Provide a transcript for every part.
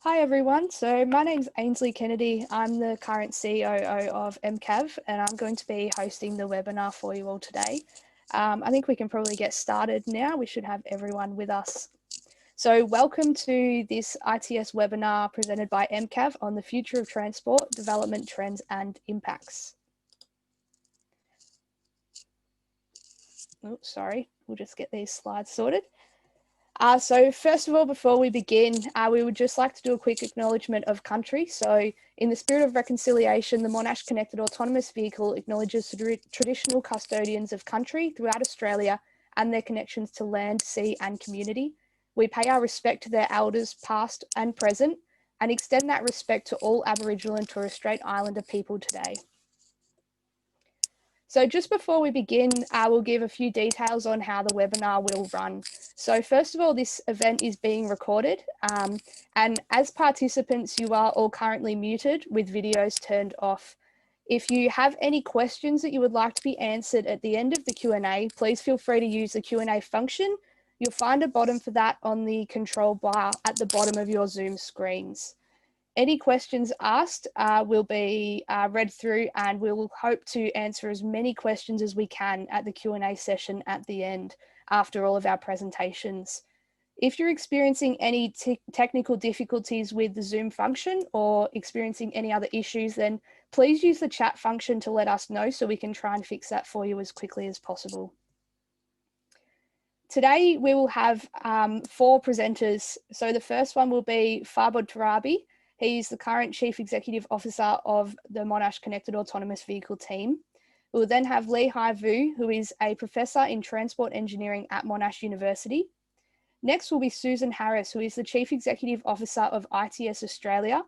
Hi everyone, so my name's Ainsley Kennedy. I'm the current COO of MCAV and I'm going to be hosting the webinar for you all today. I think we can probably get started now. We should have everyone with us. So welcome to this ITS webinar presented by MCAV on the future of transport, development trends and impacts. Oh, sorry, we'll just get these slides sorted. So first of all, before we begin, we would just like to do a quick acknowledgement of country. So in the spirit of reconciliation, the Monash Connected Autonomous Vehicle acknowledges the traditional custodians of country throughout Australia and their connections to land, sea and community. We pay our respect to their elders past and present and extend that respect to all Aboriginal and Torres Strait Islander people today. So just before we begin, I will give a few details on how the webinar will run. So first of all, this event is being recorded and as participants, you are all currently muted with videos turned off. If you have any questions that you would like to be answered at the end of the Q&A, please feel free to use the Q&A function. You'll find a button for that on the control bar at the bottom of your Zoom screens. Any questions asked will be read through and we will hope to answer as many questions as we can at the Q&A session at the end after all of our presentations. If you're experiencing any technical difficulties with the Zoom function or experiencing any other issues, then please use the chat function to let us know so we can try and fix that for you as quickly as possible. Today we will have 4 presenters. So the first one will be Farbod Torabi. He's the current Chief Executive Officer of the Monash Connected Autonomous Vehicle team. We will then have Lee Hai Vu, who is a Professor in Transport Engineering at Monash University. Next will be Susan Harris, who is the Chief Executive Officer of ITS Australia.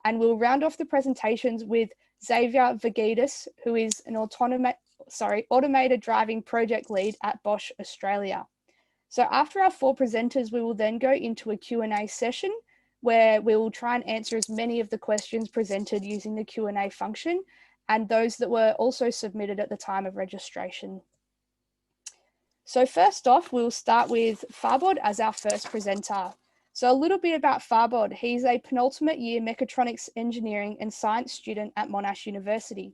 And we'll round off the presentations with Xavier Vagedes, who is an automated driving project lead at Bosch Australia. So after our 4 presenters, we will then go into a Q&A session where we will try and answer as many of the questions presented using the Q&A function and those that were also submitted at the time of registration. So first off, we'll start with Farbod as our first presenter. So a little bit about Farbod. He's a penultimate year mechatronics engineering and science student at Monash University.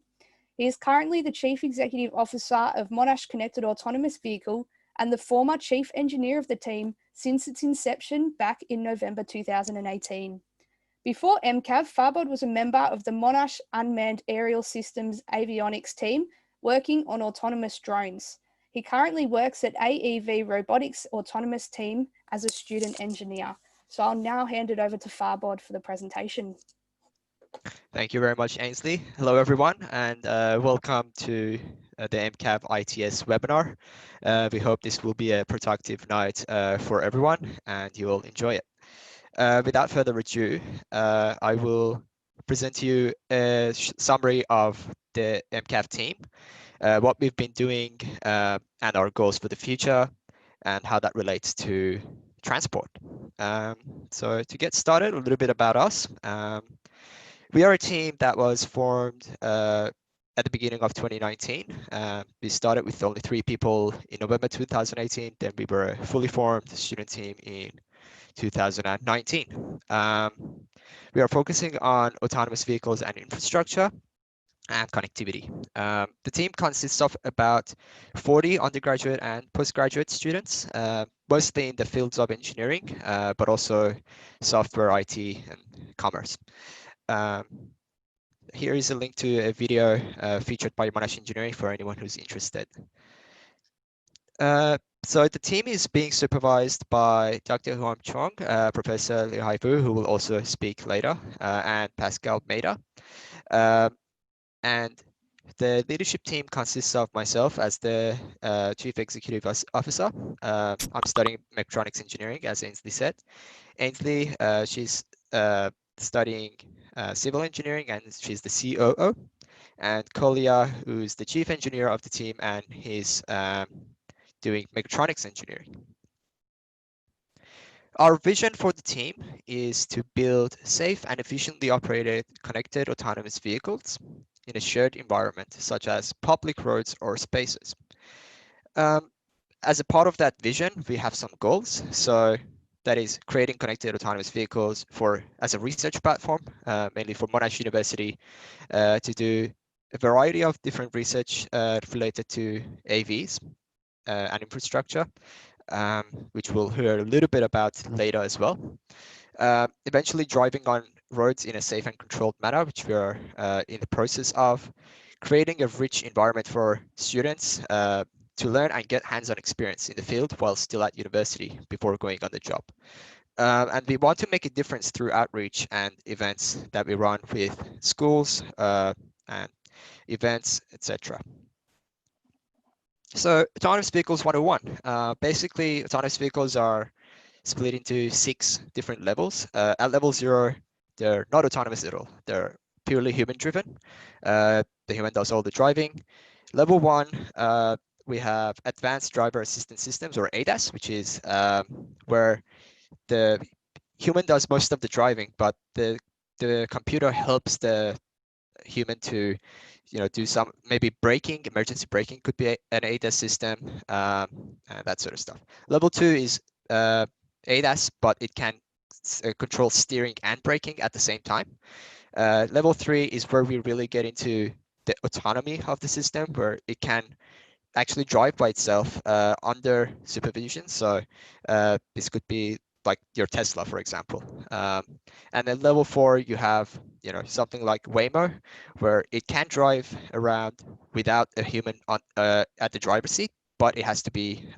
He is currently the Chief Executive Officer of Monash Connected Autonomous Vehicle and the former chief engineer of the team since its inception back in November 2018. Before MCAV, Farbod was a member of the Monash Unmanned Aerial Systems Avionics team working on autonomous drones. He currently works at AEV Robotics Autonomous Team as a student engineer. So I'll now hand it over to Farbod for the presentation. Thank you very much, Ainsley. Hello, everyone, and welcome to the MCAV ITS webinar. We hope this will be a productive night for everyone and you will enjoy it. Without further ado, I will present to you a summary of the MCAV team, what we've been doing and our goals for the future and how that relates to transport. So to get started, a little bit about us. We are a team that was formed at the beginning of 2019. We started with only 3 people in November 2018. Then we were a fully formed student team in 2019. We are focusing on autonomous vehicles and infrastructure and connectivity. The team consists of about 40 undergraduate and postgraduate students, mostly in the fields of engineering, but also software, IT, and commerce. Here is a link to a video featured by Monash Engineering for anyone who's interested. So the team is being supervised by Dr. Huam Chong, Professor Lee Hai Vu, who will also speak later, and Pascal Maida. And the leadership team consists of myself as the Chief Executive Officer. I'm studying mechatronics engineering, as Ainsley said. Ainsley, she's studying civil engineering and she's the COO, and Kolia, who's the chief engineer of the team, and he's doing mechatronics engineering. Our vision for the team is to build safe and efficiently operated connected autonomous vehicles in a shared environment, such as public roads or spaces. As a part of that vision, we have some goals. So that is creating connected autonomous vehicles as a research platform, mainly for Monash University, to do a variety of different research related to AVs and infrastructure, which we'll hear a little bit about later as well. Eventually driving on roads in a safe and controlled manner, which we are in the process of, creating a rich environment for students to learn and get hands-on experience in the field while still at university before going on the job. And we want to make a difference through outreach and events that we run with schools and events, etc. So autonomous vehicles 101. Basically, autonomous vehicles are split into 6 different levels. At level 0, they're not autonomous at all. They're purely human-driven. The human does all the driving. Level 1, we have advanced driver assistance systems, or ADAS, which is where the human does most of the driving, but the computer helps the human to do some maybe braking. Emergency braking could be an ADAS system, and that sort of stuff. Level 2 is ADAS, but it can control steering and braking at the same time. Level 3 is where we really get into the autonomy of the system, where it can actually drive by itself under supervision. So this could be like your Tesla, for example. And then level 4, you have something like Waymo, where it can drive around without a human at the driver's seat, but it has to be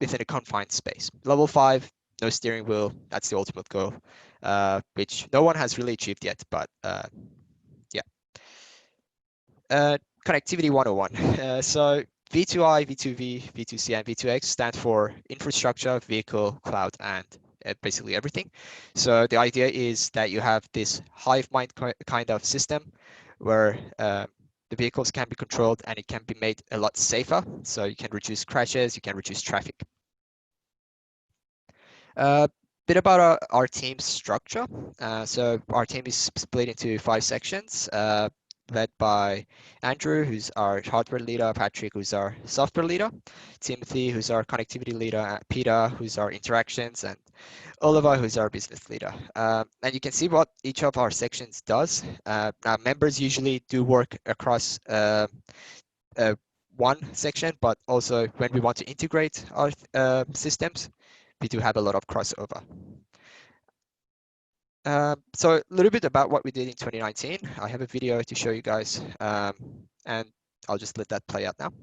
within a confined space. Level 5, no steering wheel. That's the ultimate goal, which no one has really achieved yet, but yeah. Connectivity 101. So V2I, V2V, V2C, and V2X stand for infrastructure, vehicle, cloud, and basically everything. So the idea is that you have this hive mind kind of system where the vehicles can be controlled and it can be made a lot safer. So you can reduce crashes, you can reduce traffic. Bit about our team's structure. So our team is split into 5 sections, led by Andrew, who's our hardware leader, Patrick, who's our software leader, Timothy, who's our connectivity leader, Peter, who's our interactions, and Oliver, who's our business leader. And you can see what each of our sections does. Now, members usually do work across one section, but also when we want to integrate our systems, we do have a lot of crossover. So a little bit about what we did in 2019. I have a video to show you guys, and I'll just let that play out now.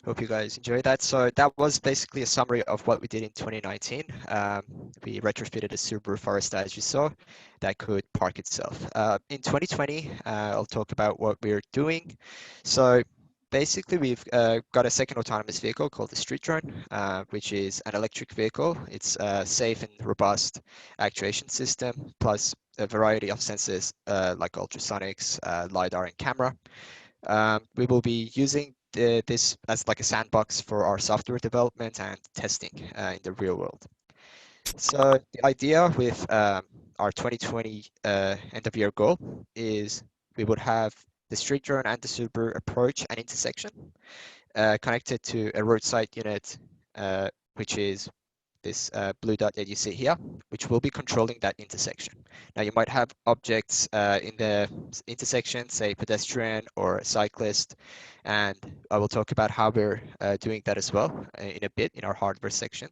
Hope you guys enjoyed that. So that was basically a summary of what we did in 2019. We retrofitted a Subaru Forester, as you saw, that could park itself. In 2020, I'll talk about what we're doing. So basically, we've got a second autonomous vehicle called the Street Drone, which is an electric vehicle. It's a safe and robust actuation system, plus a variety of sensors like ultrasonics, LiDAR, and camera. We will be using this as like a sandbox for our software development and testing in the real world. So the idea with our 2020 end of year goal is we would have the Street Drone and the Subaru approach an intersection connected to a roadside unit, which is this blue dot that you see here, which will be controlling that intersection. Now you might have objects in the intersection, say pedestrian or a cyclist, and I will talk about how we're doing that as well in a bit in our hardware section.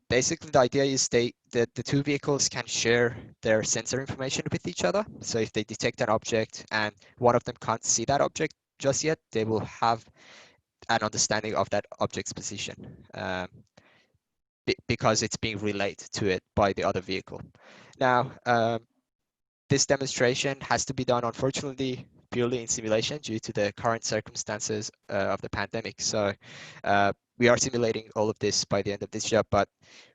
Basically, the idea is that the two vehicles can share their sensor information with each other. So if they detect an object and one of them can't see that object just yet, they will have an understanding of that object's position. Because it's being relayed to it by the other vehicle. Now, this demonstration has to be done, unfortunately, purely in simulation due to the current circumstances of the pandemic. So we are simulating all of this by the end of this year, but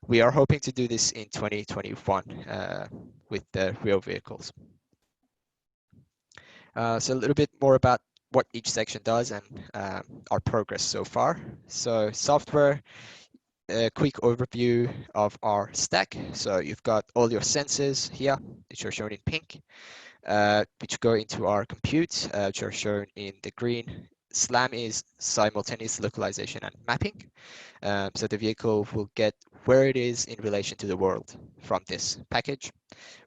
we are hoping to do this in 2021 with the real vehicles. So a little bit more about what each section does and our progress so far. So software, a quick overview of our stack. So you've got all your sensors here, which are shown in pink, which go into our compute, which are shown in the green. SLAM is simultaneous localization and mapping. So the vehicle will get where it is in relation to the world from this package.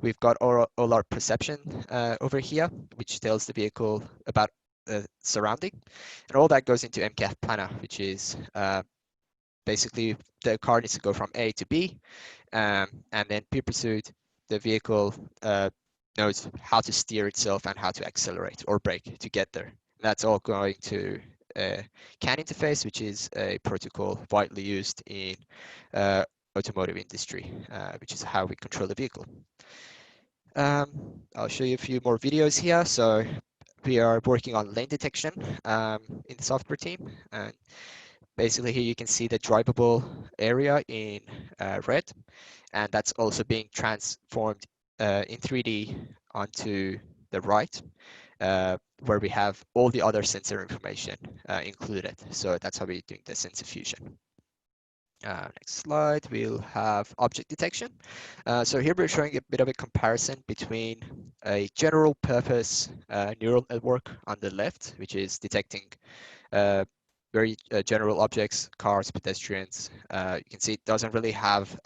We've got all our perception over here, which tells the vehicle about surrounding. And all that goes into MCAV planner, which is basically the car needs to go from A to B, and then pre-pursuit, the vehicle knows how to steer itself and how to accelerate or brake to get there. That's all going to a CAN interface, which is a protocol widely used in automotive industry, which is how we control the vehicle. I'll show you a few more videos here. So we are working on lane detection in the software team, and basically here you can see the drivable area in red, and that's also being transformed in 3D onto the right, where we have all the other sensor information included. So that's how we're doing the sensor fusion. Next slide, we'll have object detection. So here we're showing a bit of a comparison between a general purpose neural network on the left, which is detecting very general objects, cars, pedestrians. You can see it doesn't really have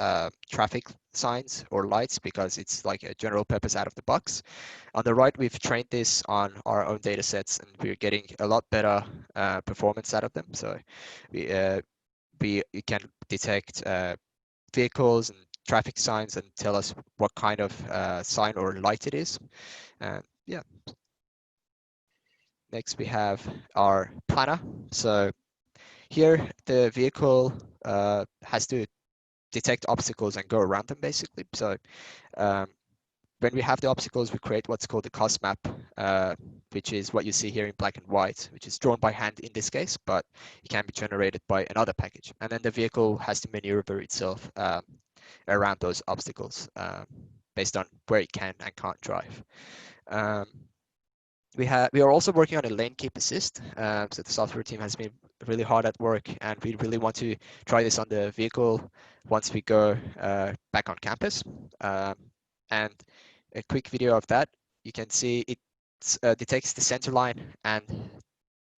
traffic signs or lights because it's like a general purpose out of the box. On the right, we've trained this on our own data sets, and we're getting a lot better performance out of them. So we can detect vehicles and traffic signs and tell us what kind of sign or light it is. Yeah. Next, we have our planner. So here, the vehicle has to detect obstacles and go around them, basically. So when we have the obstacles, we create what's called the cost map, which is what you see here in black and white, which is drawn by hand in this case, but it can be generated by another package. And then the vehicle has to maneuver itself around those obstacles based on where it can and can't drive. We are also working on a lane keep assist. So the software team has been really hard at work, and we really want to try this on the vehicle once we go back on campus. And a quick video of that, you can see it detects the center line, and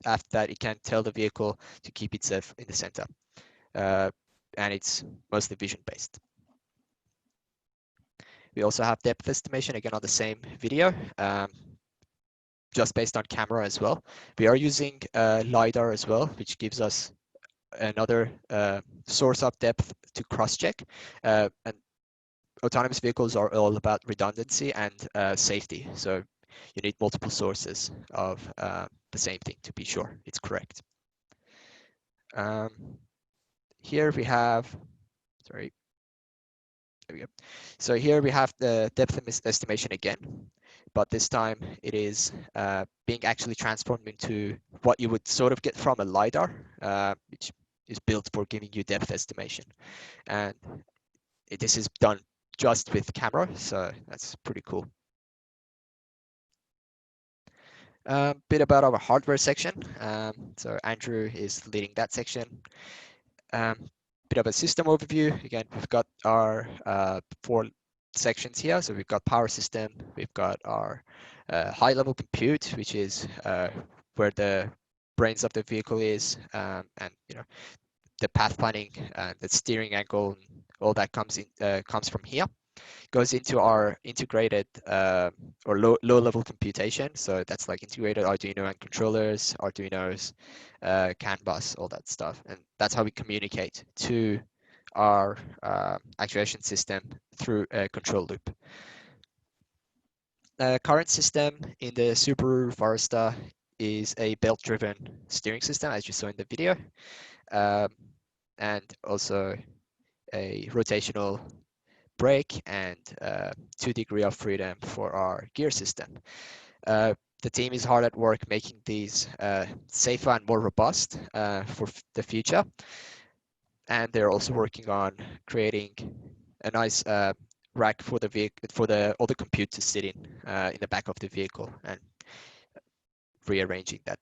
after that, it can tell the vehicle to keep itself in the center. And it's mostly vision based. We also have depth estimation, again on the same video. Just based on camera as well. We are using LiDAR as well, which gives us another source of depth to cross-check. And autonomous vehicles are all about redundancy and safety. So you need multiple sources of the same thing to be sure it's correct. Here we have, sorry, there we go. So here we have the depth estimation again, but this time it is being actually transformed into what you would sort of get from a LiDAR, which is built for giving you depth estimation. And this is done just with camera, so that's pretty cool. Bit about our hardware section. So Andrew is leading that section. Bit of a system overview. Again, we've got our 4 sections here. So we've got power system, we've got our high-level compute, which is where the brains of the vehicle is, and the path planning, the steering angle, all that comes from here. Goes into our integrated or low-level computation. So that's like integrated Arduino and controllers, Arduinos, CAN bus, all that stuff. And that's how we communicate to our actuation system through a control loop. Current system in the Subaru Forester is a belt-driven steering system, as you saw in the video, and also a rotational brake and 2 degrees of freedom for our gear system. The team is hard at work making these safer and more robust for the future. And they're also working on creating a nice rack for the vehicle, for all the compute to sit in the back of the vehicle, and rearranging that.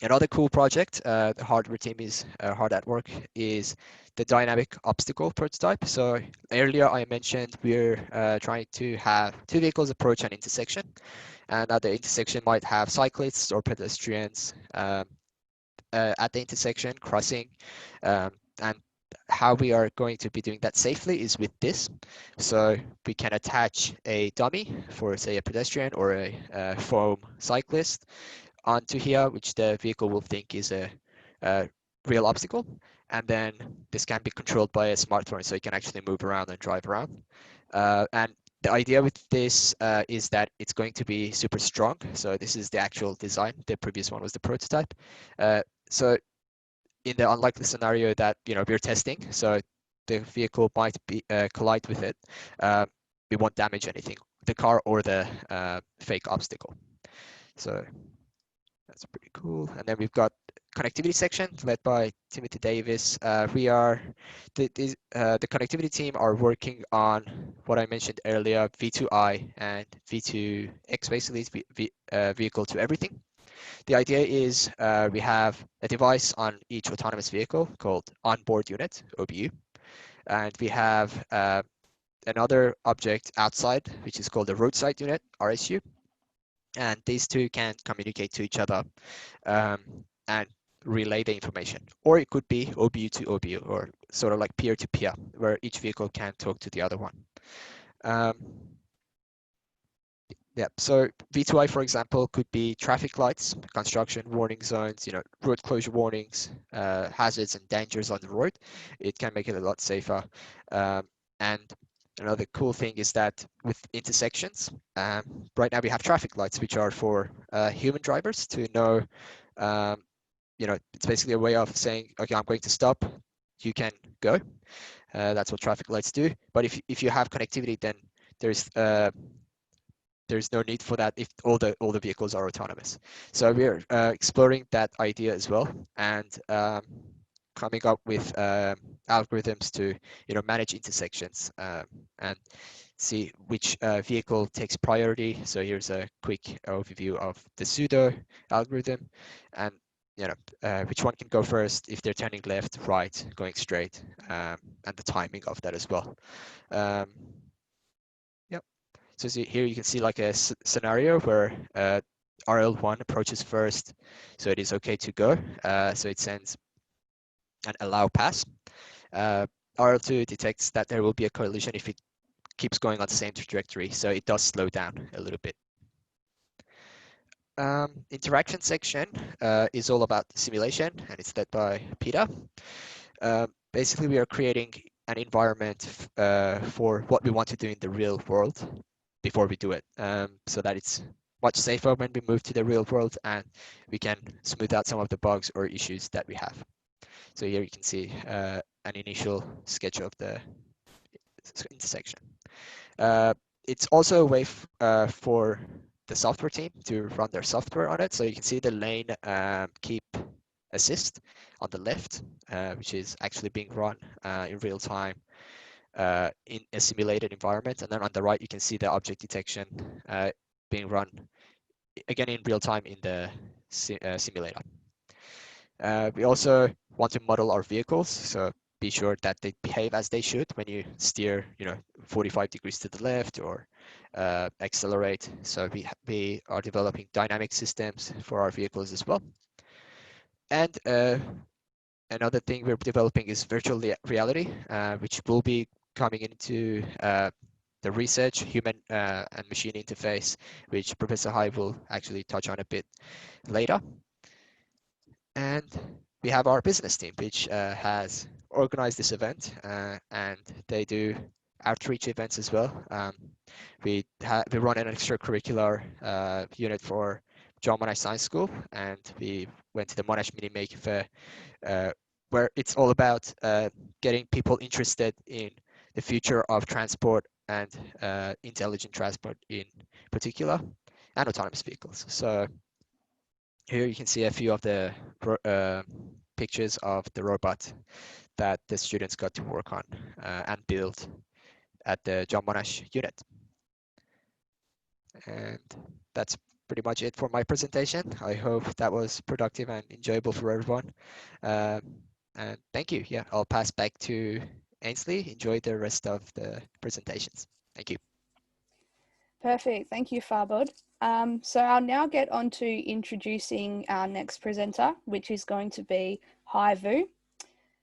Another cool project the hardware team is hard at work is the dynamic obstacle prototype. So earlier I mentioned we're trying to have 2 vehicles approach an intersection, and at the intersection might have cyclists or pedestrians at the intersection crossing, and how we are going to be doing that safely is with this. So we can attach a dummy for, say, a pedestrian or a foam cyclist onto here, which the vehicle will think is a real obstacle. And then this can be controlled by a smartphone, so you can actually move around and drive around. And the idea with this is that it's going to be super strong. So this is the actual design. The previous one was the prototype. So in the unlikely scenario that we're testing, so the vehicle might be collide with it, we won't damage anything, the car or the fake obstacle. So that's pretty cool. And then we've got connectivity section led by Timothy Davis. We are the connectivity team are working on what I mentioned earlier, V2I and V2X, basically vehicle to everything. The idea is we have a device on each autonomous vehicle called onboard unit, OBU, and we have another object outside, which is called the roadside unit, RSU. And these two can communicate to each other and relay the information. Or it could be OBU to OBU, or sort of like peer-to-peer, where each vehicle can talk to the other one. Yeah, so V2I, for example, could be traffic lights, construction warning zones, road closure warnings, hazards and dangers on the road. It can make it a lot safer. And another cool thing is that with intersections, right now we have traffic lights, which are for human drivers to know, it's basically a way of saying, okay, I'm going to stop, you can go. That's what traffic lights do. But if you have connectivity, then there's no need for that if all the vehicles are autonomous. So we're exploring that idea as well, and coming up with algorithms to manage intersections and see which vehicle takes priority. So here's a quick overview of the pseudo algorithm, and which one can go first if they're turning left, right, going straight, and the timing of that as well. So here you can see like a scenario where RL1 approaches first, so it is okay to go. So it sends an allow pass. RL2 detects that there will be a collision if it keeps going on the same trajectory, so it does slow down a little bit. Interaction section is all about simulation, and it's led by Peter. Basically, we are creating an environment for what we want to do in the real world before we do it, so that it's much safer when we move to the real world, and we can smooth out some of the bugs or issues that we have. So here you can see an initial sketch of the intersection. It's also a way for the software team to run their software on it. So you can see the lane keep assist on the left, which is actually being run in real time in a simulated environment. And then on the right, you can see the object detection being run again in real time in the simulator. We also want to model our vehicles, so be sure that they behave as they should when you steer, 45 degrees to the left or accelerate. So we are developing dynamic systems for our vehicles as well. And another thing we're developing is virtual reality, which will be coming into the research, human and machine interface, which Professor Hai will actually touch on a bit later. And we have our business team, which has organized this event, and they do outreach events as well. We run an extracurricular unit for John Monash Science School, and we went to the Monash Mini Maker Fair, where it's all about getting people interested in the future of transport and intelligent transport in particular, and autonomous vehicles. So here you can see a few of the pictures of the robot that the students got to work on and build at the John Monash unit. And that's pretty much it for my presentation. I hope that was productive and enjoyable for everyone. And thank you. Yeah, I'll pass back to Ainsley. Enjoy the rest of the presentations. Thank you. Perfect. Thank you, Farbod. So I'll now get on to introducing our next presenter, which is going to be Hai Vu.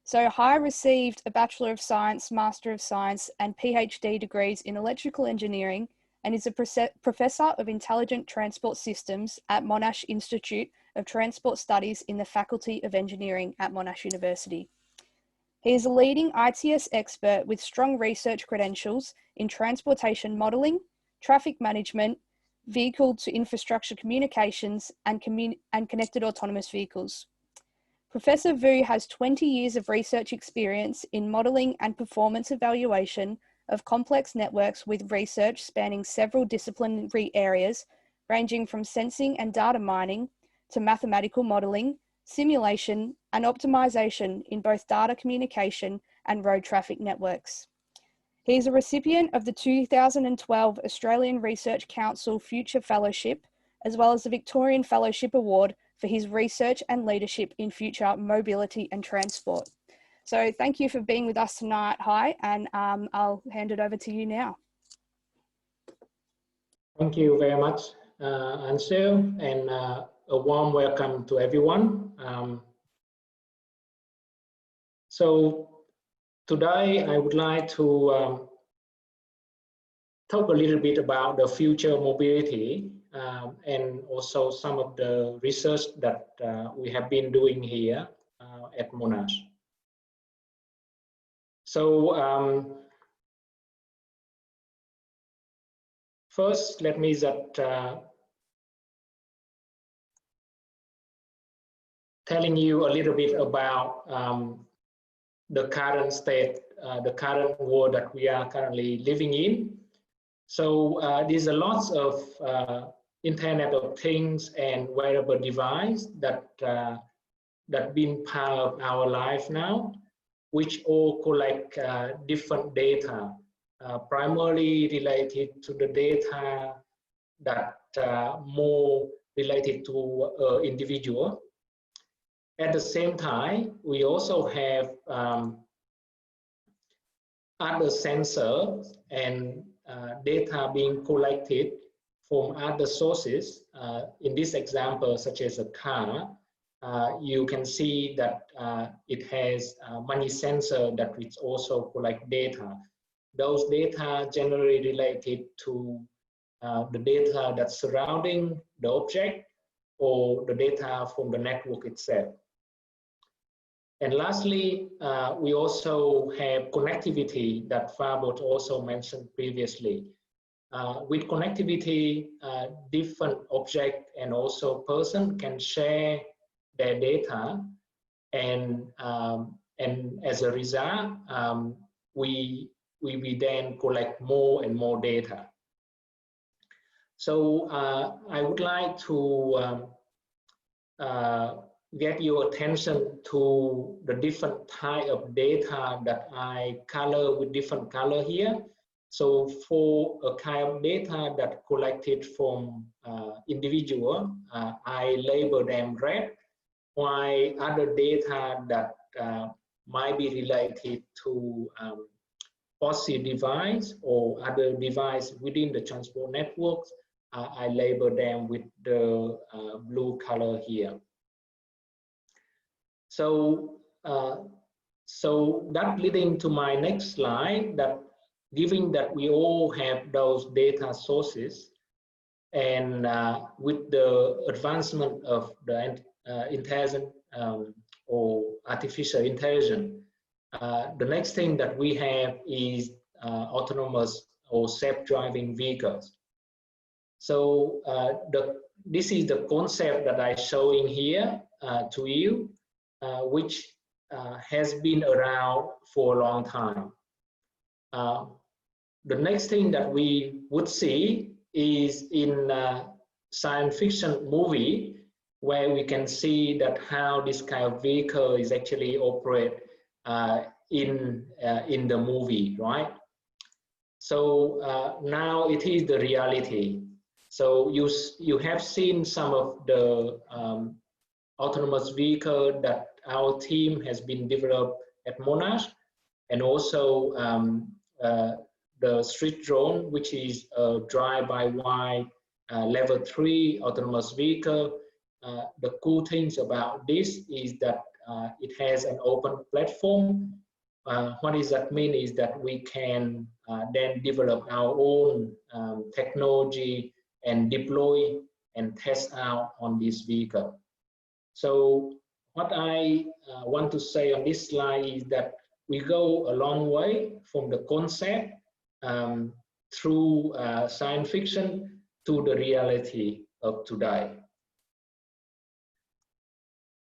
So Hai received a Bachelor of Science, Master of Science, and PhD degrees in electrical engineering and is a Professor of Intelligent Transport Systems at Monash Institute of Transport Studies in the Faculty of Engineering at Monash University. He is a leading ITS expert with strong research credentials in transportation modelling, traffic management, vehicle to infrastructure communications, and connected autonomous vehicles. Professor Vu has 20 years of research experience in modelling and performance evaluation of complex networks with research spanning several disciplinary areas, ranging from sensing and data mining to mathematical modelling, simulation, and optimization in both data communication and road traffic networks. He is a recipient of the 2012 Australian Research Council Future Fellowship, as well as the Victorian Fellowship Award for his research and leadership in future mobility and transport. So thank you for being with us tonight, Hai, and I'll hand it over to you now. Thank you very much, Ansel, and a warm welcome to everyone. So today I would like to talk a little bit about the future mobility and also some of the research that we have been doing here at Monash. So first, let me just telling you a little bit about the current state, the current world that we are currently living in. So there's a lot of Internet of Things and wearable device that been part of our life now, which all collect different data, primarily related to the data that more related to individual. At the same time, we also have other sensors and data being collected from other sources. In this example, such as a car, you can see that it has many sensors that which also collect data. Those data generally related to the data that's surrounding the object or the data from the network itself. And lastly, we also have connectivity that Farbod also mentioned previously. with connectivity, different object and also person can share their data, and as a result, we then collect more and more data. So I would like to get your attention to the different type of data that I color with different color here. So for a kind of data that collected from individual, I label them red, while other data that might be related to POSI device or other device within the transport networks, I label them with the blue color here. So, so that leading to my next slide, that given that we all have those data sources, and with the advancement of the intelligent or artificial intelligence, the next thing that we have is autonomous or self-driving vehicles. So this is the concept that I'm showing here to you, which has been around for a long time. The next thing that we would see is in science fiction movie, where we can see that how this kind of vehicle is actually operate in the movie, right? So now it is the reality. So you have seen some of the autonomous vehicle that our team has been developed at Monash, and also the street drone, which is a drive-by-wire level 3 autonomous vehicle. The cool things about this is that it has an open platform. What does that mean is that we can then develop our own technology and deploy and test out on this vehicle. So what I want to say on this slide is that we go a long way from the concept through science fiction to the reality of today.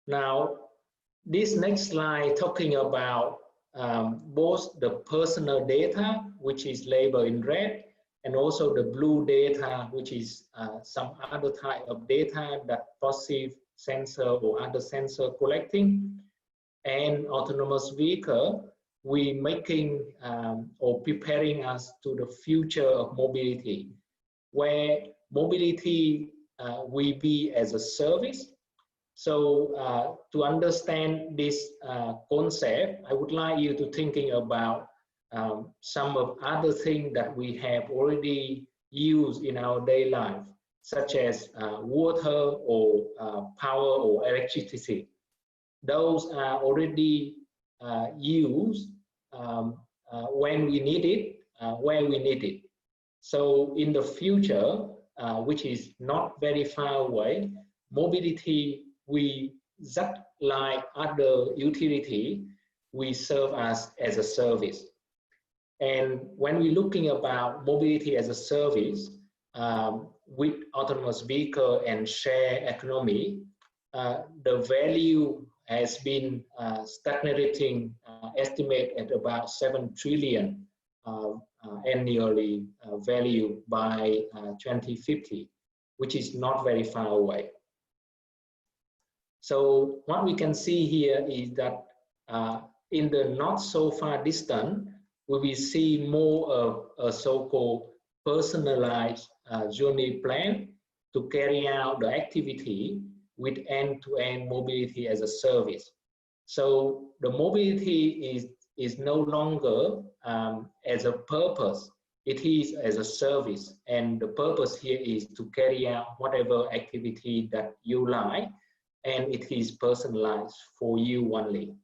Now, this next slide talking about both the personal data, which is labeled in red, and also the blue data, which is some other type of data that passive sensor or other sensor collecting, and autonomous vehicle, we making or preparing us to the future of mobility, where mobility will be as a service. So to understand this concept, I would like you to thinking about some of other things that we have already used in our daily life, such as water or power or electricity. Those are already used when we need it, where we need it. So in the future, which is not very far away, mobility, we just like other utility, we serve us as a service. And when we're looking about mobility as a service, with autonomous vehicle and share economy, the value has been stagnating, estimate at about 7 trillion annually value by 2050, which is not very far away. So what we can see here is that in the not so far distant, we will see more of a so-called personalized journey plan to carry out the activity with end-to-end mobility as a service. So the mobility is no longer as a purpose, it is as a service, and the purpose here is to carry out whatever activity that you like, and it is personalized for you only.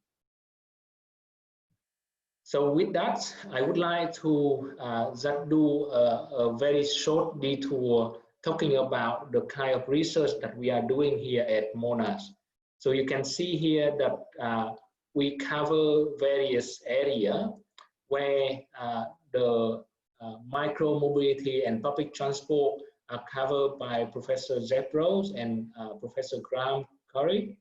So with that, I would like to just do a very short detour talking about the kind of research that we are doing here at Monash. So you can see here that we cover various areas where the micro mobility and public transport are covered by Professor Xavier and Professor Graham Curry.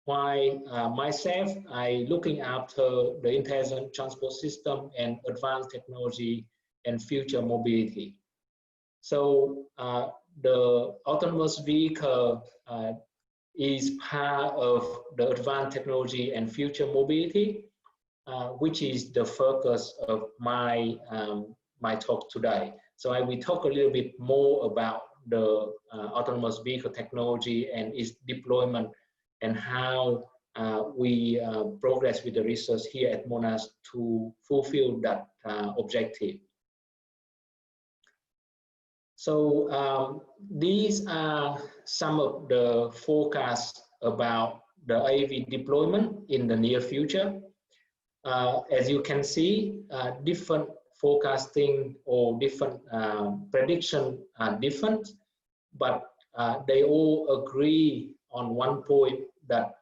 While myself, I looking after the intelligent transport system and advanced technology and future mobility. So the autonomous vehicle is part of the advanced technology and future mobility, which is the focus of my my talk today. So I will talk a little bit more about the autonomous vehicle technology and its deployment and how we progress with the research here at Monash to fulfill that objective. So these are some of the forecasts about the AV deployment in the near future. As you can see, different forecasting or different prediction are different, but they all agree on one point that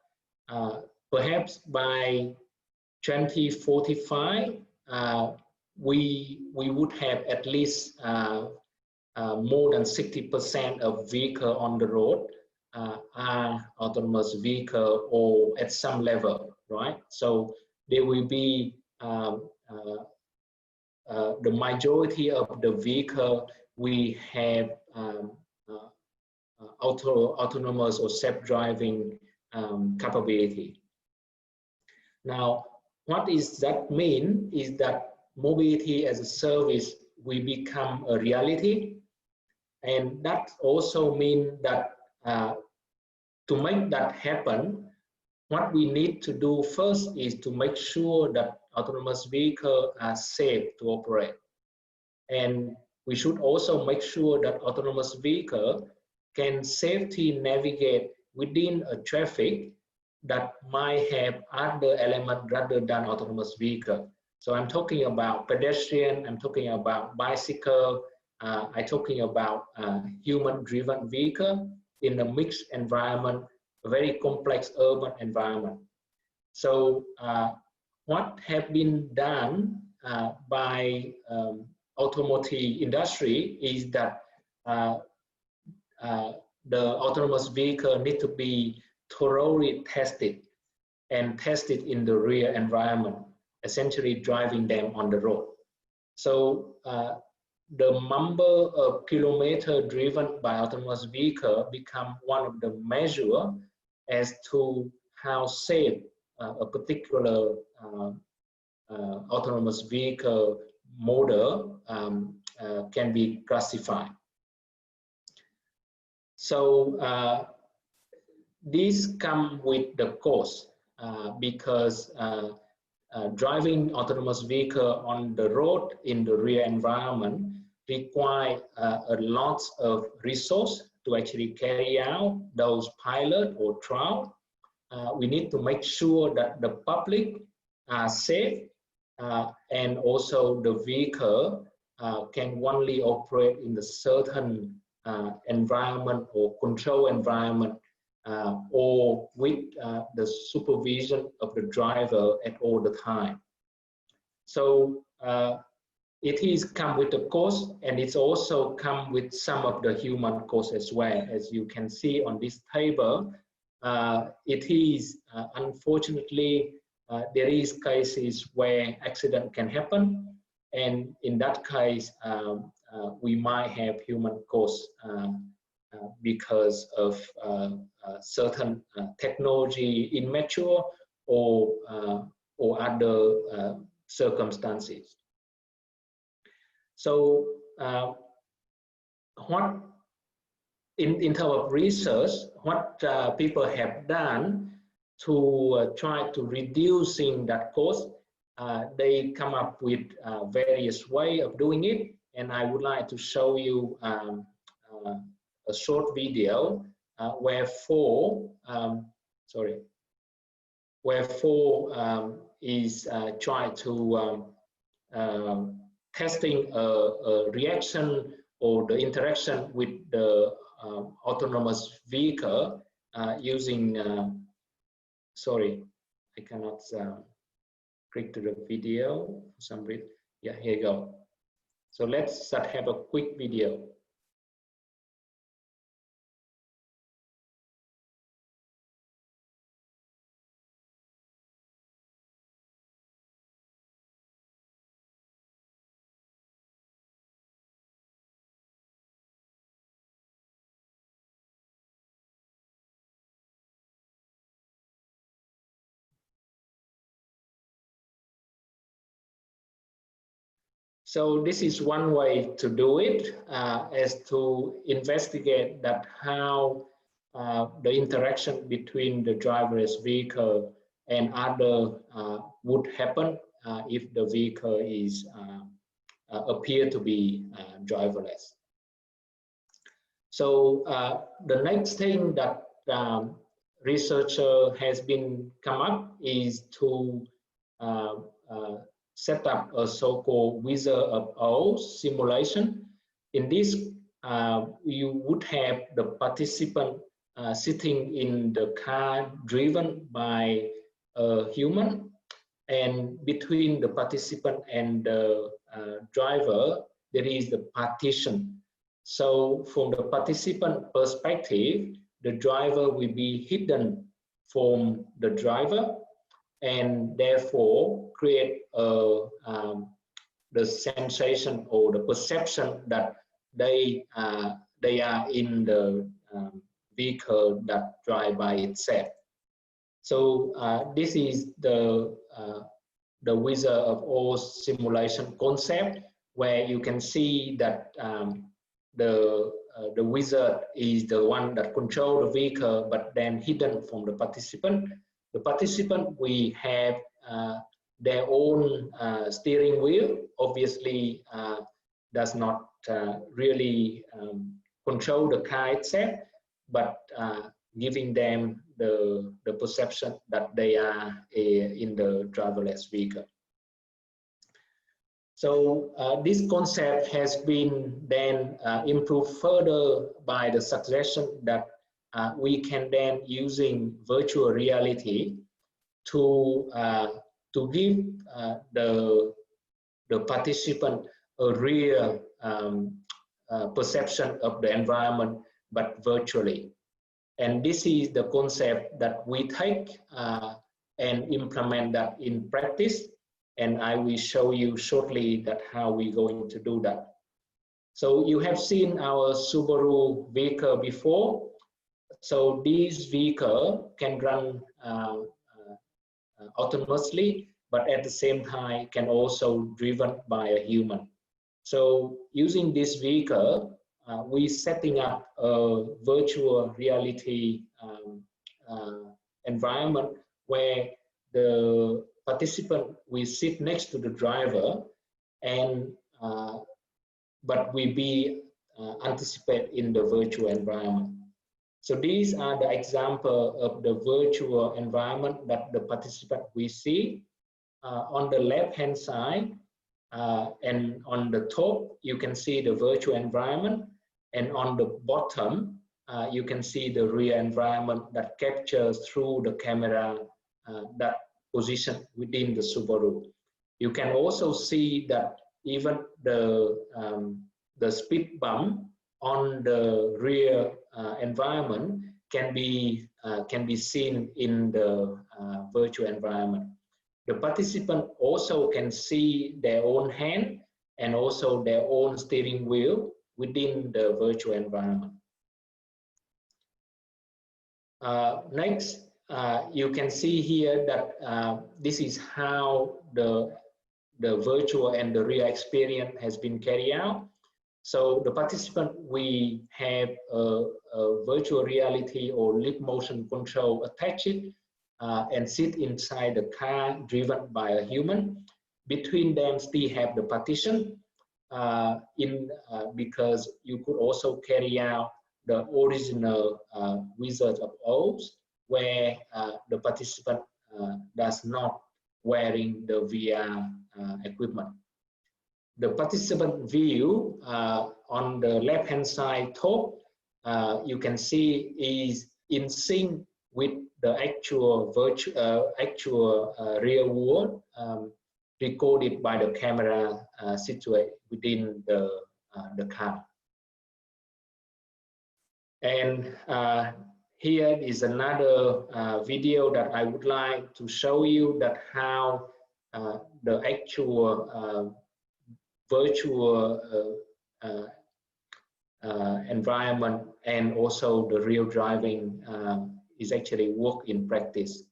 perhaps by 2045, we would have at least more than 60% of vehicle on the road are autonomous vehicle or at some level, right? So there will be the majority of the vehicle we have autonomous or self-driving capability. Now, what does that mean is that mobility as a service will become a reality, and that also means that to make that happen, what we need to do first is to make sure that autonomous vehicles are safe to operate. And we should also make sure that autonomous vehicle can safely navigate within a traffic that might have other elements rather than autonomous vehicle. So I'm talking about pedestrian, I'm talking about bicycle, I'm talking about human-driven vehicle in a mixed environment, a very complex urban environment. So what has been done by automotive industry is that the autonomous vehicle need to be thoroughly tested and tested in the real environment, essentially driving them on the road. So the number of kilometers driven by autonomous vehicle become one of the measure as to how safe a particular autonomous vehicle model can be classified. So these come with the cost because driving autonomous vehicle on the road in the real environment require a lot of resource to actually carry out those pilot or trial. We need to make sure that the public are safe and also the vehicle can only operate in a certain environment or control environment or with the supervision of the driver at all the time. So it is come with the cost, and it's also come with some of the human cost as well. As you can see on this table, it is unfortunately there is cases where accident can happen, and in that case we might have human cost because of certain technology immature or other circumstances. So what in terms of research, what people have done to try to reducing that cost, they come up with various ways of doing it, and I would like to show you a short video where four is trying to testing a reaction or the interaction with the autonomous vehicle using sorry, I cannot click to the video for some reason. Yeah, here you go. So let's have a quick video. So this is one way to do it, as to investigate that how the interaction between the driverless vehicle and other would happen if the vehicle is appear to be driverless. So the next thing that researcher has been come up is to set up a so-called Wizard of Oz simulation. In this, you would have the participant sitting in the car driven by a human, and between the participant and the driver, there is the partition. So from the participant perspective, the driver will be hidden from the driver, and therefore create the sensation or the perception that they are in the vehicle that drive by itself. So this is the Wizard of Oz simulation concept, where you can see that the wizard is the one that controls the vehicle, but then hidden from the participant. The participant will have their own steering wheel, obviously does not really control the car itself, but giving them the perception that they are in the driverless vehicle. So this concept has been then improved further by the suggestion that we can then, using virtual reality, to give the participant a real perception of the environment, but virtually. And this is the concept that we take and implement that in practice. And I will show you shortly that how we're going to do that. So you have seen our Subaru vehicle before. So this vehicle can run autonomously, but at the same time can also driven by a human. So using this vehicle, we're setting up a virtual reality environment where the participant will sit next to the driver, and but will be anticipate in the virtual environment. So these are the example of the virtual environment that the participant will see. On the left hand side and on the top, you can see the virtual environment, and on the bottom, you can see the real environment that captures through the camera that position within the Subaru. You can also see that even the speed bump on the rear environment can be seen in the virtual environment. The participant also can see their own hand and also their own steering wheel within the virtual environment. Next, you can see here that this is how the virtual and the real experience has been carried out. So the participant, we have a virtual reality or lip motion control attached and sit inside the car driven by a human. Between them still have the partition because you could also carry out the original Wizard of Oz, where the participant does not wearing the VR equipment. The participant view on the left hand side top, you can see is in sync with the actual real world recorded by the camera situated within the car. And here is another video that I would like to show you that how the actual virtual environment and also the real driving is actually work in practice.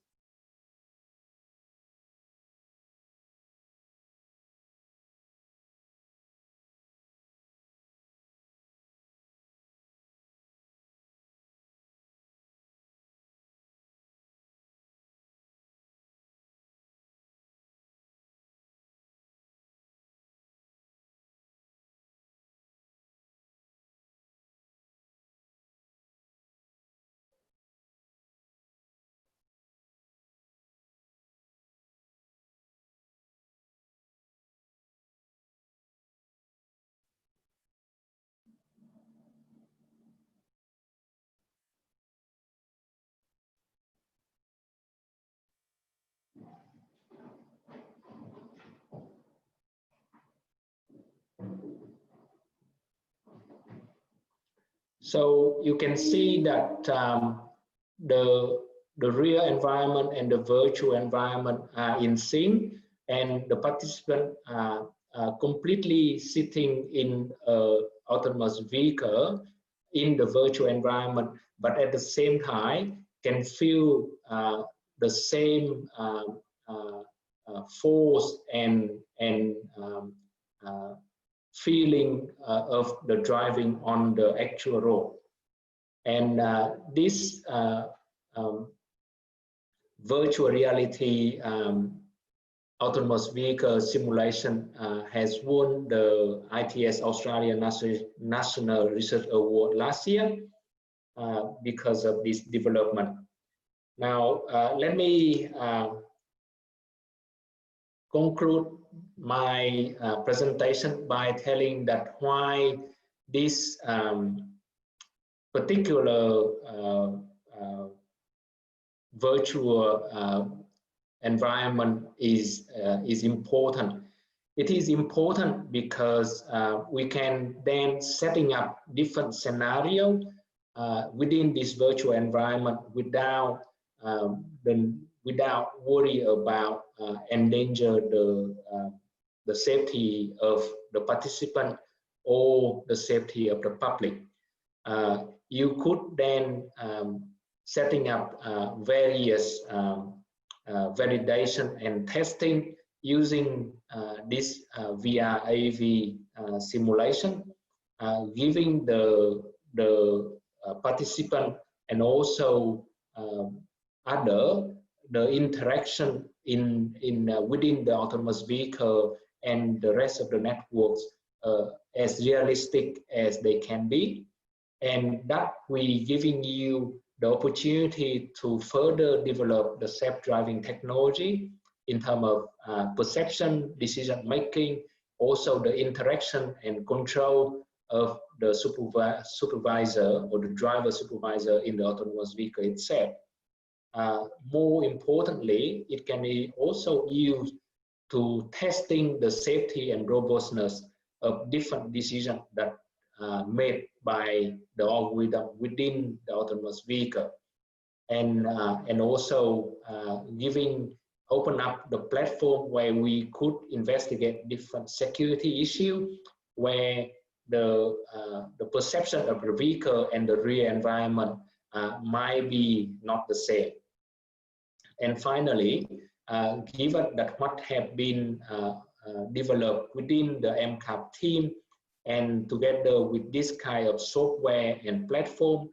So you can see that the real environment and the virtual environment are in sync, and the participant are completely sitting in an autonomous vehicle in the virtual environment, but at the same time can feel the same force and feeling of the driving on the actual road. And this virtual reality autonomous vehicle simulation has won the ITS Australia National Research Award last year because of this development. Now, let me conclude my presentation by telling that why this particular virtual environment is important. It is important because we can then setting up different scenarios within this virtual environment without without worry about endanger the safety of the participant or the safety of the public. You could then setting up various validation and testing using this VR AV simulation, giving the participant and also the interaction in within the autonomous vehicle and the rest of the networks as realistic as they can be, and that we giving you the opportunity to further develop the self-driving technology in terms of perception, decision making, also the interaction and control of the supervisor or the driver supervisor in the autonomous vehicle itself. More importantly, it can be also used to testing the safety and robustness of different decisions that made by the algorithm within the autonomous vehicle, and also open up the platform where we could investigate different security issues where the perception of the vehicle and the real environment might be not the same. And finally, given that what have been developed within the MCAV team, and together with this kind of software and platform,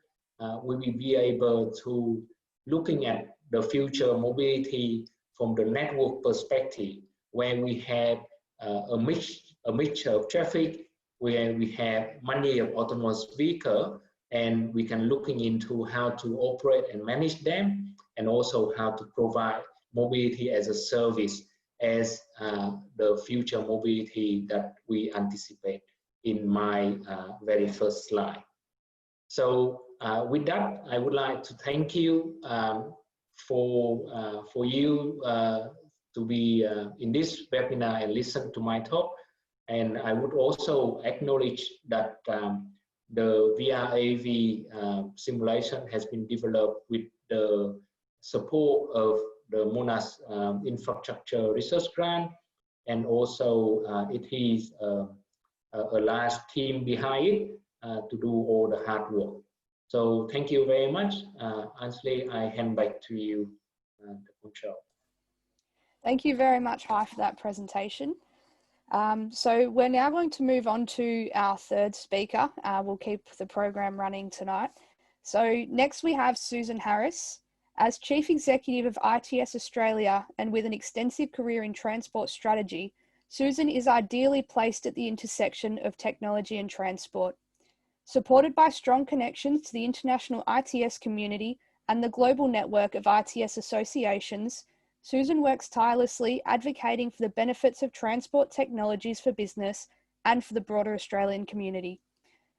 we will be able to looking at the future mobility from the network perspective, where we have a mixture of traffic, where we have many of autonomous vehicles, and we can looking into how to operate and manage them, and also how to provide mobility as a service as the future mobility that we anticipate in my very first slide. So with that, I would like to thank you for you to be in this webinar and listen to my talk. And I would also acknowledge that the VRAV simulation has been developed with the support of the Monash Infrastructure Research Grant, and also it is a large team behind it to do all the hard work. So thank you very much. Ansley, I hand back to you, the control. Thank you very much, Hai, for that presentation. So we're now going to move on to our third speaker. We'll keep the program running tonight. So next we have Susan Harris. As Chief Executive of ITS Australia and with an extensive career in transport strategy, Susan is ideally placed at the intersection of technology and transport. Supported by strong connections to the international ITS community and the global network of ITS associations, Susan works tirelessly advocating for the benefits of transport technologies for business and for the broader Australian community.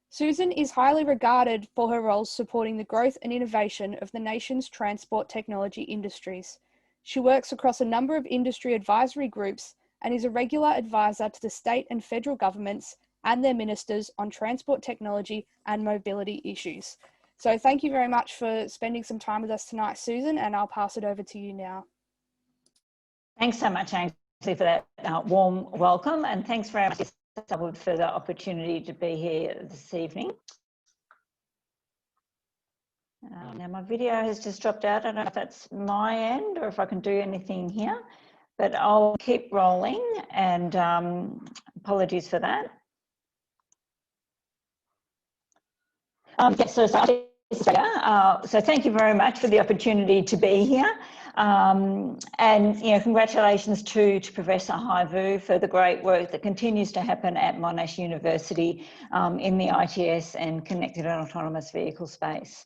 Susan is highly regarded for her roles supporting the growth and innovation of the nation's transport technology industries. She works across a number of industry advisory groups and is a regular advisor to the state and federal governments and their ministers on transport technology and mobility issues. So thank you very much for spending some time with us tonight, Susan, and I'll pass it over to you now. Thanks so much, Ainsley, for that warm welcome, and thanks very much for the opportunity to be here this evening. Now my video has just dropped out. I don't know if that's my end or if I can do anything here, but I'll keep rolling, and apologies for that. So thank you very much for the opportunity to be here. And congratulations to Professor Haivu for the great work that continues to happen at Monash University in the ITS and connected and autonomous vehicle space.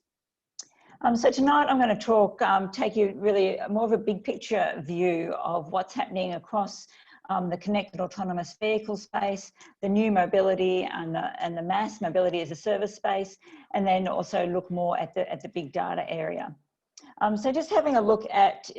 So tonight I'm going to take you really more of a big picture view of what's happening across the connected autonomous vehicle space, the new mobility and the mass mobility as a service space, and then also look more at the big data area. So just having a look at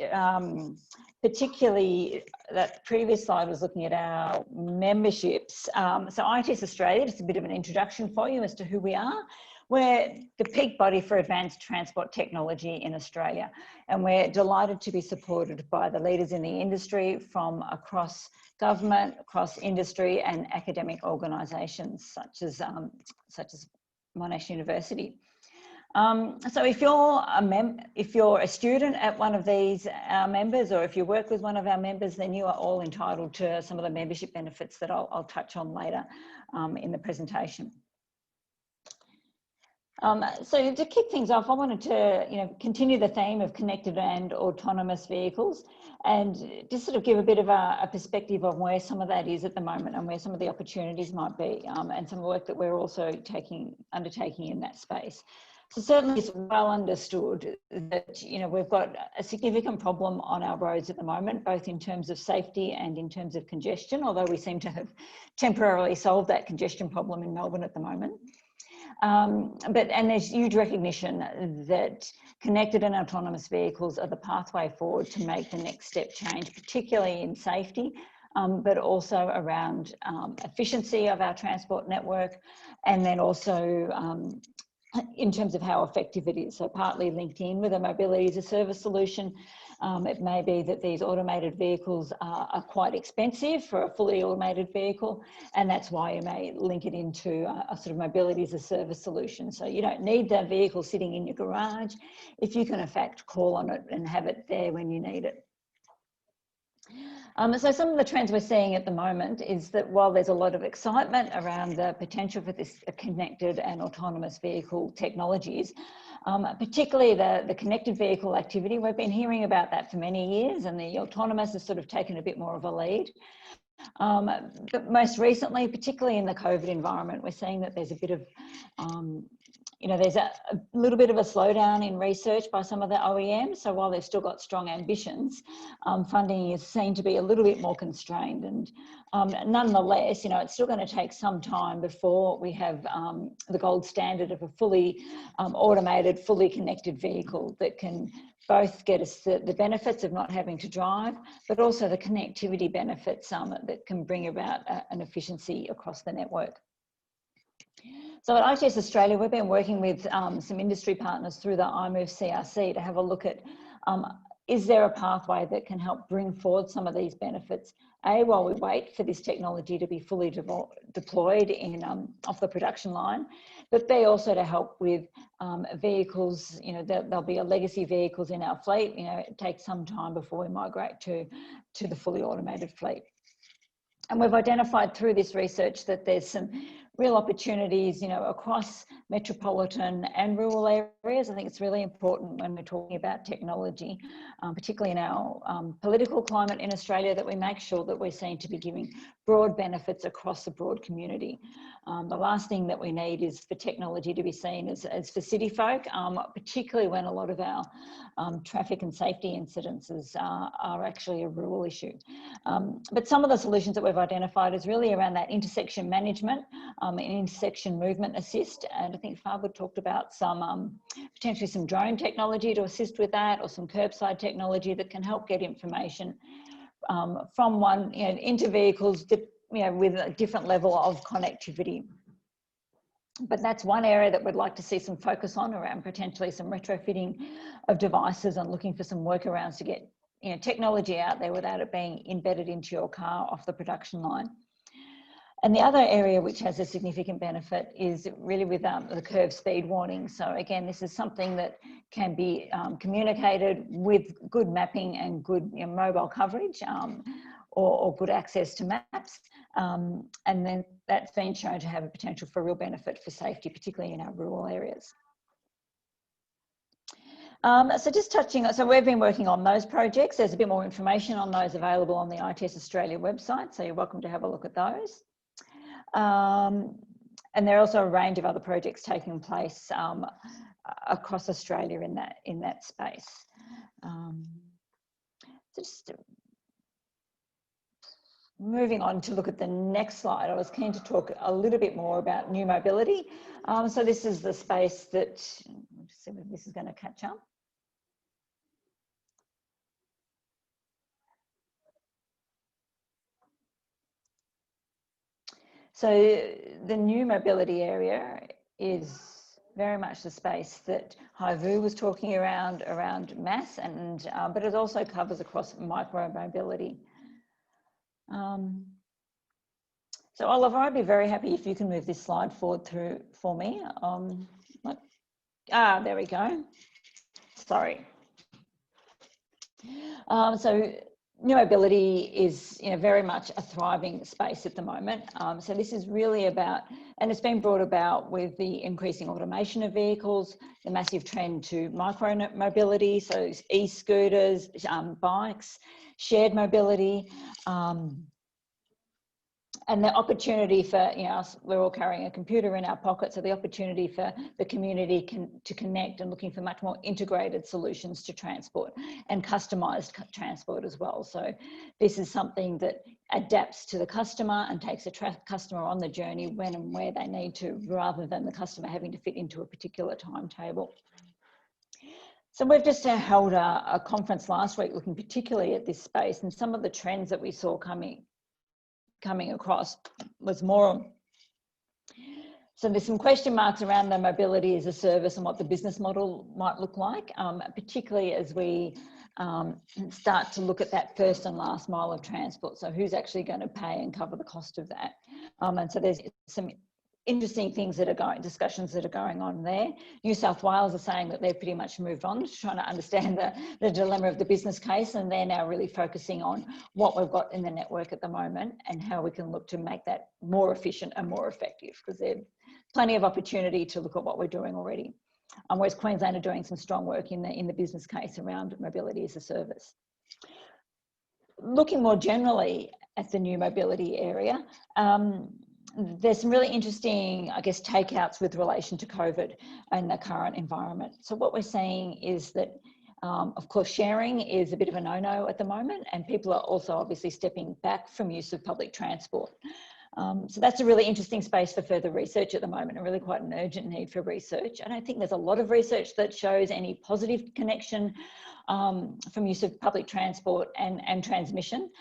particularly that previous slide was looking at our memberships. So ITS Australia, just a bit of an introduction for you as to who we are. We're the peak body for advanced transport technology in Australia, and we're delighted to be supported by the leaders in the industry from across government, across industry and academic organisations such as Monash University. So if you're a student at one of these members, or if you work with one of our members, then you are all entitled to some of the membership benefits that I'll touch on later in the presentation. So to kick things off, I wanted to continue the theme of connected and autonomous vehicles, and just sort of give a bit of a perspective of where some of that is at the moment and where some of the opportunities might be, and some work that we're also undertaking in that space. So certainly it's well understood that we've got a significant problem on our roads at the moment, both in terms of safety and in terms of congestion, although we seem to have temporarily solved that congestion problem in Melbourne at the moment. And there's huge recognition that connected and autonomous vehicles are the pathway forward to make the next step change, particularly in safety, but also around efficiency of our transport network, and then also in terms of how effective it is. So partly linked in with a mobility as a service solution. It may be that these automated vehicles are quite expensive for a fully automated vehicle, and that's why you may link it into a sort of mobility as a service solution. So you don't need the vehicle sitting in your garage if you can in fact call on it and have it there when you need it. So some of the trends we're seeing at the moment is that while there's a lot of excitement around the potential for this connected and autonomous vehicle technologies, particularly the connected vehicle activity, we've been hearing about that for many years, and the autonomous has sort of taken a bit more of a lead. But most recently, particularly in the COVID environment, we're seeing that there's a bit of there's a little bit of a slowdown in research by some of the OEMs. So while they've still got strong ambitions, funding is seen to be a little bit more constrained. And nonetheless, it's still going to take some time before we have the gold standard of a fully automated, fully connected vehicle that can both get us the benefits of not having to drive, but also the connectivity benefits that can bring about an efficiency across the network. So at ITS Australia, we've been working with some industry partners through the iMove CRC to have a look at, is there a pathway that can help bring forward some of these benefits, A, while we wait for this technology to be fully deployed off the production line, but B, also to help with vehicles, there'll be legacy vehicles in our fleet. It takes some time before we migrate to the fully automated fleet. And we've identified through this research that there's some real opportunities, across metropolitan and rural areas. I think it's really important when we're talking about technology, particularly in our political climate in Australia, that we make sure that we're seen to be giving broad benefits across the broad community. The last thing that we need is for technology to be seen as for city folk, particularly when a lot of our traffic and safety incidences are actually a rural issue. But some of the solutions that we've identified is really around that intersection management, and intersection movement assist. And I think Farbod talked about some potentially some drone technology to assist with that, or some curbside technology that can help get information from one into vehicles, with a different level of connectivity. But that's one area that we'd like to see some focus on, around potentially some retrofitting of devices and looking for some workarounds to get technology out there without it being embedded into your car off the production line. And the other area which has a significant benefit is really with the curve speed warning. So again, this is something that can be communicated with good mapping and good mobile coverage, or good access to maps. And then that's been shown to have a potential for real benefit for safety, particularly in our rural areas. So just touching on, so we've been working on those projects. There's a bit more information on those available on the ITS Australia website, so you're welcome to have a look at those. And there are also a range of other projects taking place across Australia in that space. Just moving on to look at the next slide, I was keen to talk a little bit more about new mobility. So this is the space that, let's see if this is going to catch up. So the new mobility area is very much the space that Haivu was talking around mass, and but it also covers across micro mobility. So Oliver, I'd be very happy if you can move this slide forward through for me. There we go. Sorry. So new mobility is very much a thriving space at the moment. So this is really about, and it's been brought about with the increasing automation of vehicles, the massive trend to micro mobility, so e-scooters, bikes, shared mobility, and the opportunity for, we're all carrying a computer in our pocket, so the opportunity for the community to connect and looking for much more integrated solutions to transport and customised transport as well. So this is something that adapts to the customer and takes a customer on the journey when and where they need to, rather than the customer having to fit into a particular timetable. So we've just held a conference last week looking particularly at this space, and some of the trends that we saw coming across was more, so there's some question marks around the mobility as a service and what the business model might look like, particularly as we start to look at that first and last mile of transport. So who's actually going to pay and cover the cost of that? And so there's some interesting things that are discussions that are going on there. New South Wales are saying that they've pretty much moved on to trying to understand the dilemma of the business case, and they're now really focusing on what we've got in the network at the moment and how we can look to make that more efficient and more effective, because there's plenty of opportunity to look at what we're doing already. Whereas Queensland are doing some strong work in the business case around mobility as a service. Looking more generally at the new mobility area, there's some really interesting, I guess, takeouts with relation to COVID and the current environment. So what we're seeing is that, of course, sharing is a bit of a no-no at the moment, and people are also obviously stepping back from use of public transport. So that's a really interesting space for further research at the moment, and really quite an urgent need for research. I don't think there's a lot of research that shows any positive connection from use of public transport and transmission.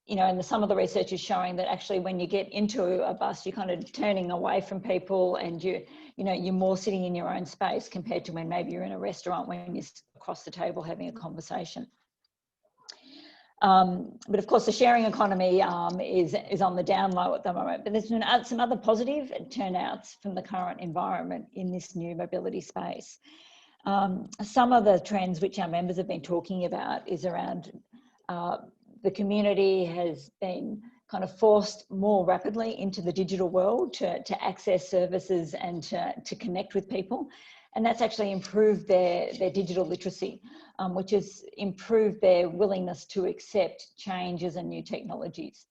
You know, and some of the research is showing that actually when you get into a bus, you're kind of turning away from people, and you're more sitting in your own space compared to when maybe you're in a restaurant when you're across the table having a conversation. But of course, the sharing economy is on the down low at the moment. But there's been some other positive turnouts from the current environment in this new mobility space. Some of the trends which our members have been talking about is around the community has been kind of forced more rapidly into the digital world to access services and to connect with people. And that's actually improved their digital literacy, which has improved their willingness to accept changes and new technologies.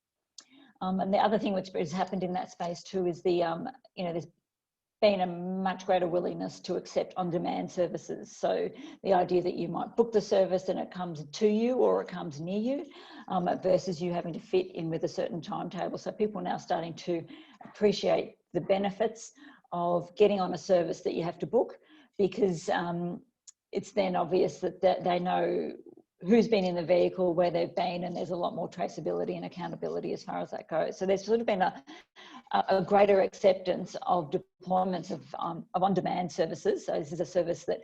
And the other thing which has happened in that space too is there's been a much greater willingness to accept on-demand services. So the idea that you might book the service and it comes to you or it comes near you, versus you having to fit in with a certain timetable. So people are now starting to appreciate the benefits of getting on a service that you have to book, because it's then obvious that they know who's been in the vehicle, where they've been, and there's a lot more traceability and accountability as far as that goes. So there's sort of been a greater acceptance of deployments of on-demand services. So this is a service that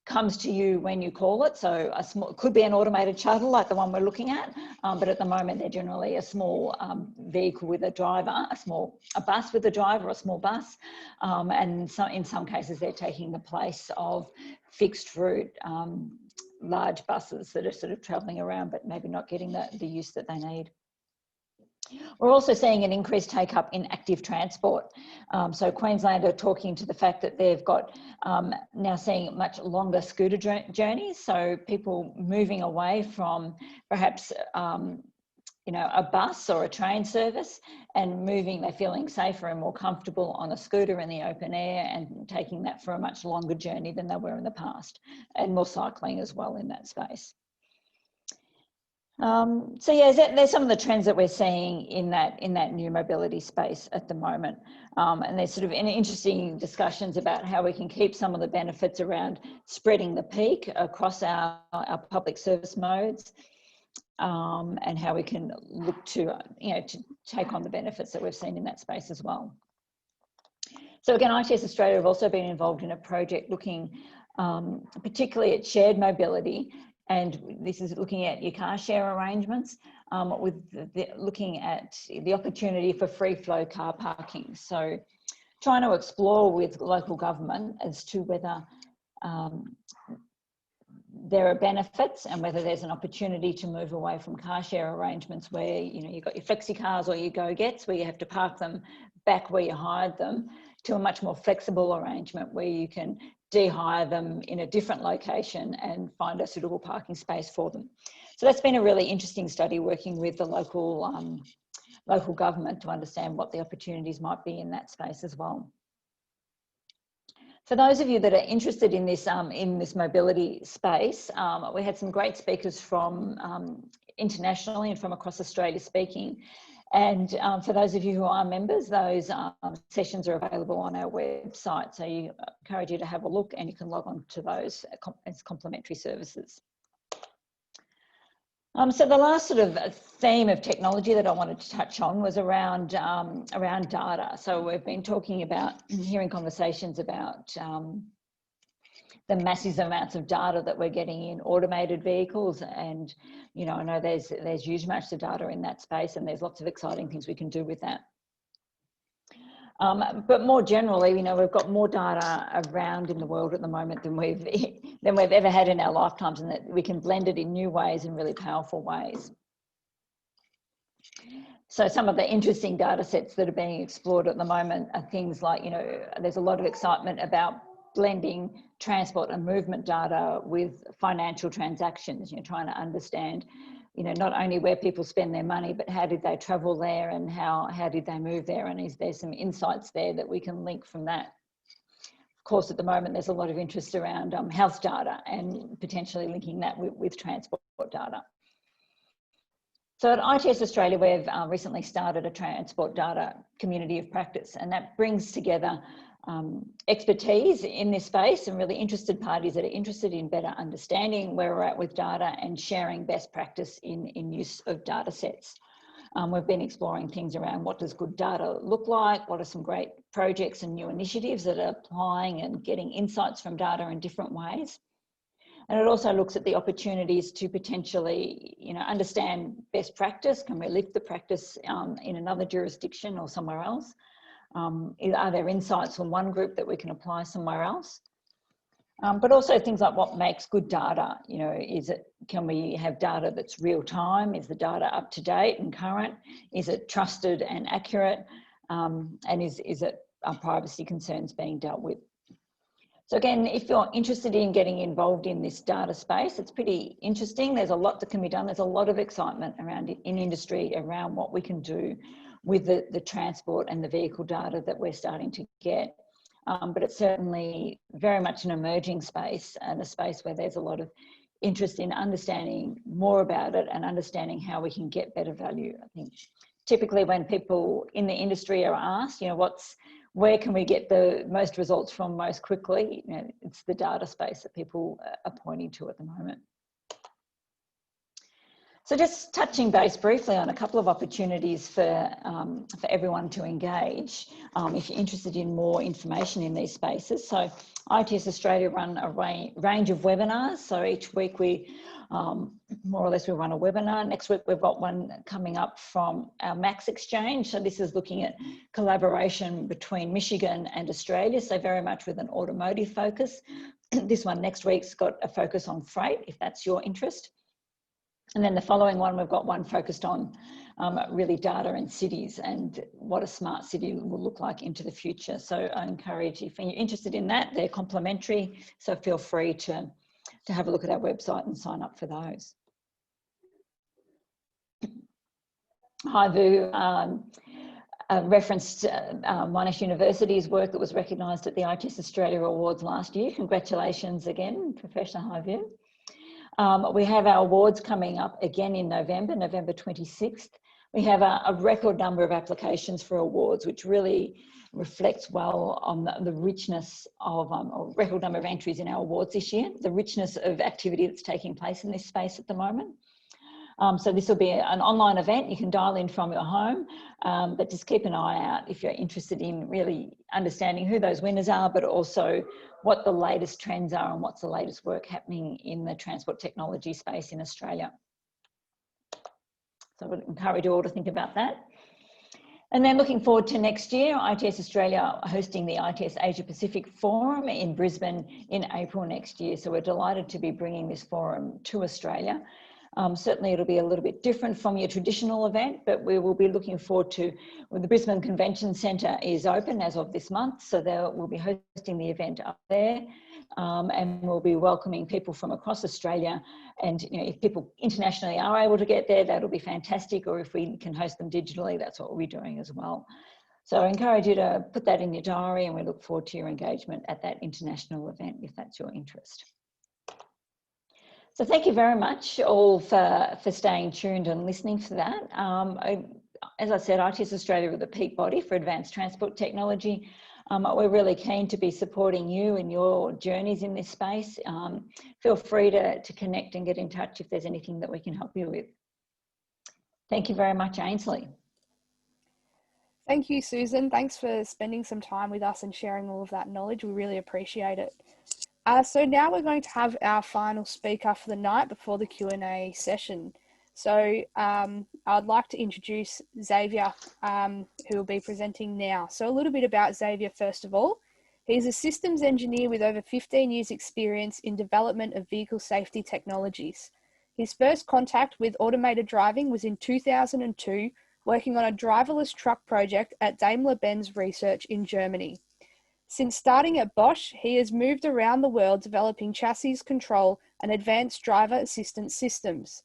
comes to you when you call it. So it could be an automated shuttle like the one we're looking at, but at the moment they're generally a small vehicle with a driver, a bus with a driver, a small bus, and so in some cases they're taking the place of fixed route large buses that are sort of travelling around but maybe not getting the use that they need. We're also seeing an increased take up in active transport. So Queensland are talking to the fact that they've got now seeing much longer scooter journeys. So people moving away from perhaps a bus or a train service, and they're feeling safer and more comfortable on a scooter in the open air, and taking that for a much longer journey than they were in the past, and more cycling as well in that space. So yeah, there's some of the trends that we're seeing in that new mobility space at the moment, and there's sort of interesting discussions about how we can keep some of the benefits around spreading the peak across our public service modes, and how we can look to take on the benefits that we've seen in that space as well. So again, ITS Australia have also been involved in a project looking particularly at shared mobility. And this is looking at your car share arrangements, looking at the opportunity for free flow car parking. So trying to explore with local government as to whether there are benefits and whether there's an opportunity to move away from car share arrangements where, you've got your flexi cars or your go-gets where you have to park them back where you hired them, to a much more flexible arrangement where you can de-hire them in a different location and find a suitable parking space for them. So that's been a really interesting study, working with the local government to understand what the opportunities might be in that space as well. For those of you that are interested in this mobility space, we had some great speakers from internationally and from across Australia speaking. And for those of you who are members, those sessions are available on our website. So I encourage you to have a look, and you can log on to those as complimentary services. So the last sort of theme of technology that I wanted to touch on was around data. So we've been talking about, hearing conversations about the massive amounts of data that we're getting in automated vehicles, and I know there's huge amounts of data in that space, and there's lots of exciting things we can do with that. But more generally, we've got more data around in the world at the moment than we've ever had in our lifetimes, and that we can blend it in new ways, in really powerful ways. So some of the interesting data sets that are being explored at the moment are things like, there's a lot of excitement about blending transport and movement data with financial transactions, trying to understand you know, not only where people spend their money, but how did they travel there and how did they move there? And is there some insights there that we can link from that? Of course, at the moment, there's a lot of interest around health data and potentially linking that with transport data. So at ITS Australia, we've recently started a transport data community of practice, and that brings together expertise in this space and really interested parties that are interested in better understanding where we're at with data and sharing best practice in use of data sets. We've been exploring things around what does good data look like, what are some great projects and new initiatives that are applying and getting insights from data in different ways. And it also looks at the opportunities to potentially, you know, understand best practice. Can we lift the practice in another jurisdiction or somewhere else? Are there insights from one group that we can apply somewhere else? But also things like what makes good data. You know, can we have data that's real time? Is the data up to date and current? Is it trusted and accurate? And is it privacy concerns being dealt with? So again, if you're interested in getting involved in this data space, it's pretty interesting. There's a lot that can be done. There's a lot of excitement around in industry around what we can do with the transport and the vehicle data that we're starting to get. But it's certainly very much an emerging space and a space where there's a lot of interest in understanding more about it and understanding how we can get better value. I think typically when people in the industry are asked, you know, where can we get the most results from most quickly? You know, it's the data space that people are pointing to at the moment. So just touching base briefly on a couple of opportunities for everyone to engage if you're interested in more information in these spaces. So ITS Australia run a range of webinars. So each week we more or less we run a webinar. Next week we've got one coming up from our Max Exchange. So this is looking at collaboration between Michigan and Australia, so very much with an automotive focus. This one next week's got a focus on freight, if that's your interest. And then the following one, we've got one focused on really data and cities and what a smart city will look like into the future. So I encourage, if you're interested in that, they're complimentary. So feel free to have a look at our website and sign up for those. Haivu referenced Monash University's work that was recognised at the ITS Australia Awards last year. Congratulations again, Professor Xavier. We have our awards coming up again in November 26th. We have a record number of applications for awards, which really reflects well on the richness of, a record number of entries in our awards this year, the richness of activity that's taking place in this space at the moment. So this will be an online event. You can dial in from your home, but just keep an eye out if you're interested in really understanding who those winners are, but also what the latest trends are and what's the latest work happening in the transport technology space in Australia. So I would encourage you all to think about that. And then looking forward to next year, ITS Australia hosting the ITS Asia Pacific Forum in Brisbane in April next year. So we're delighted to be bringing this forum to Australia. Certainly it'll be a little bit different from your traditional event, but we will be looking forward to, well, the Brisbane Convention Centre is open as of this month, so we'll be hosting the event up there, and we'll be welcoming people from across Australia. And you know, if people internationally are able to get there, that'll be fantastic, or if we can host them digitally, that's what we'll be doing as well. So I encourage you to put that in your diary, and we look forward to your engagement at that international event if that's your interest. So thank you very much all for staying tuned and listening for that. As I said, ITS Australia are the peak body for advanced transport technology. We're really keen to be supporting you in your journeys in this space. Feel free to connect and get in touch if there's anything that we can help you with. Thank you very much, Ainsley. Thank you, Susan. Thanks for spending some time with us and sharing all of that knowledge. We really appreciate it. So now we're going to have our final speaker for the night before the Q&A session. So I'd like to introduce Xavier, who will be presenting now. So a little bit about Xavier first of all. He's a systems engineer with over 15 years experience in development of vehicle safety technologies. His first contact with automated driving was in 2002, working on a driverless truck project at Daimler-Benz Research in Germany. Since starting at Bosch, he has moved around the world developing chassis control and advanced driver assistance systems.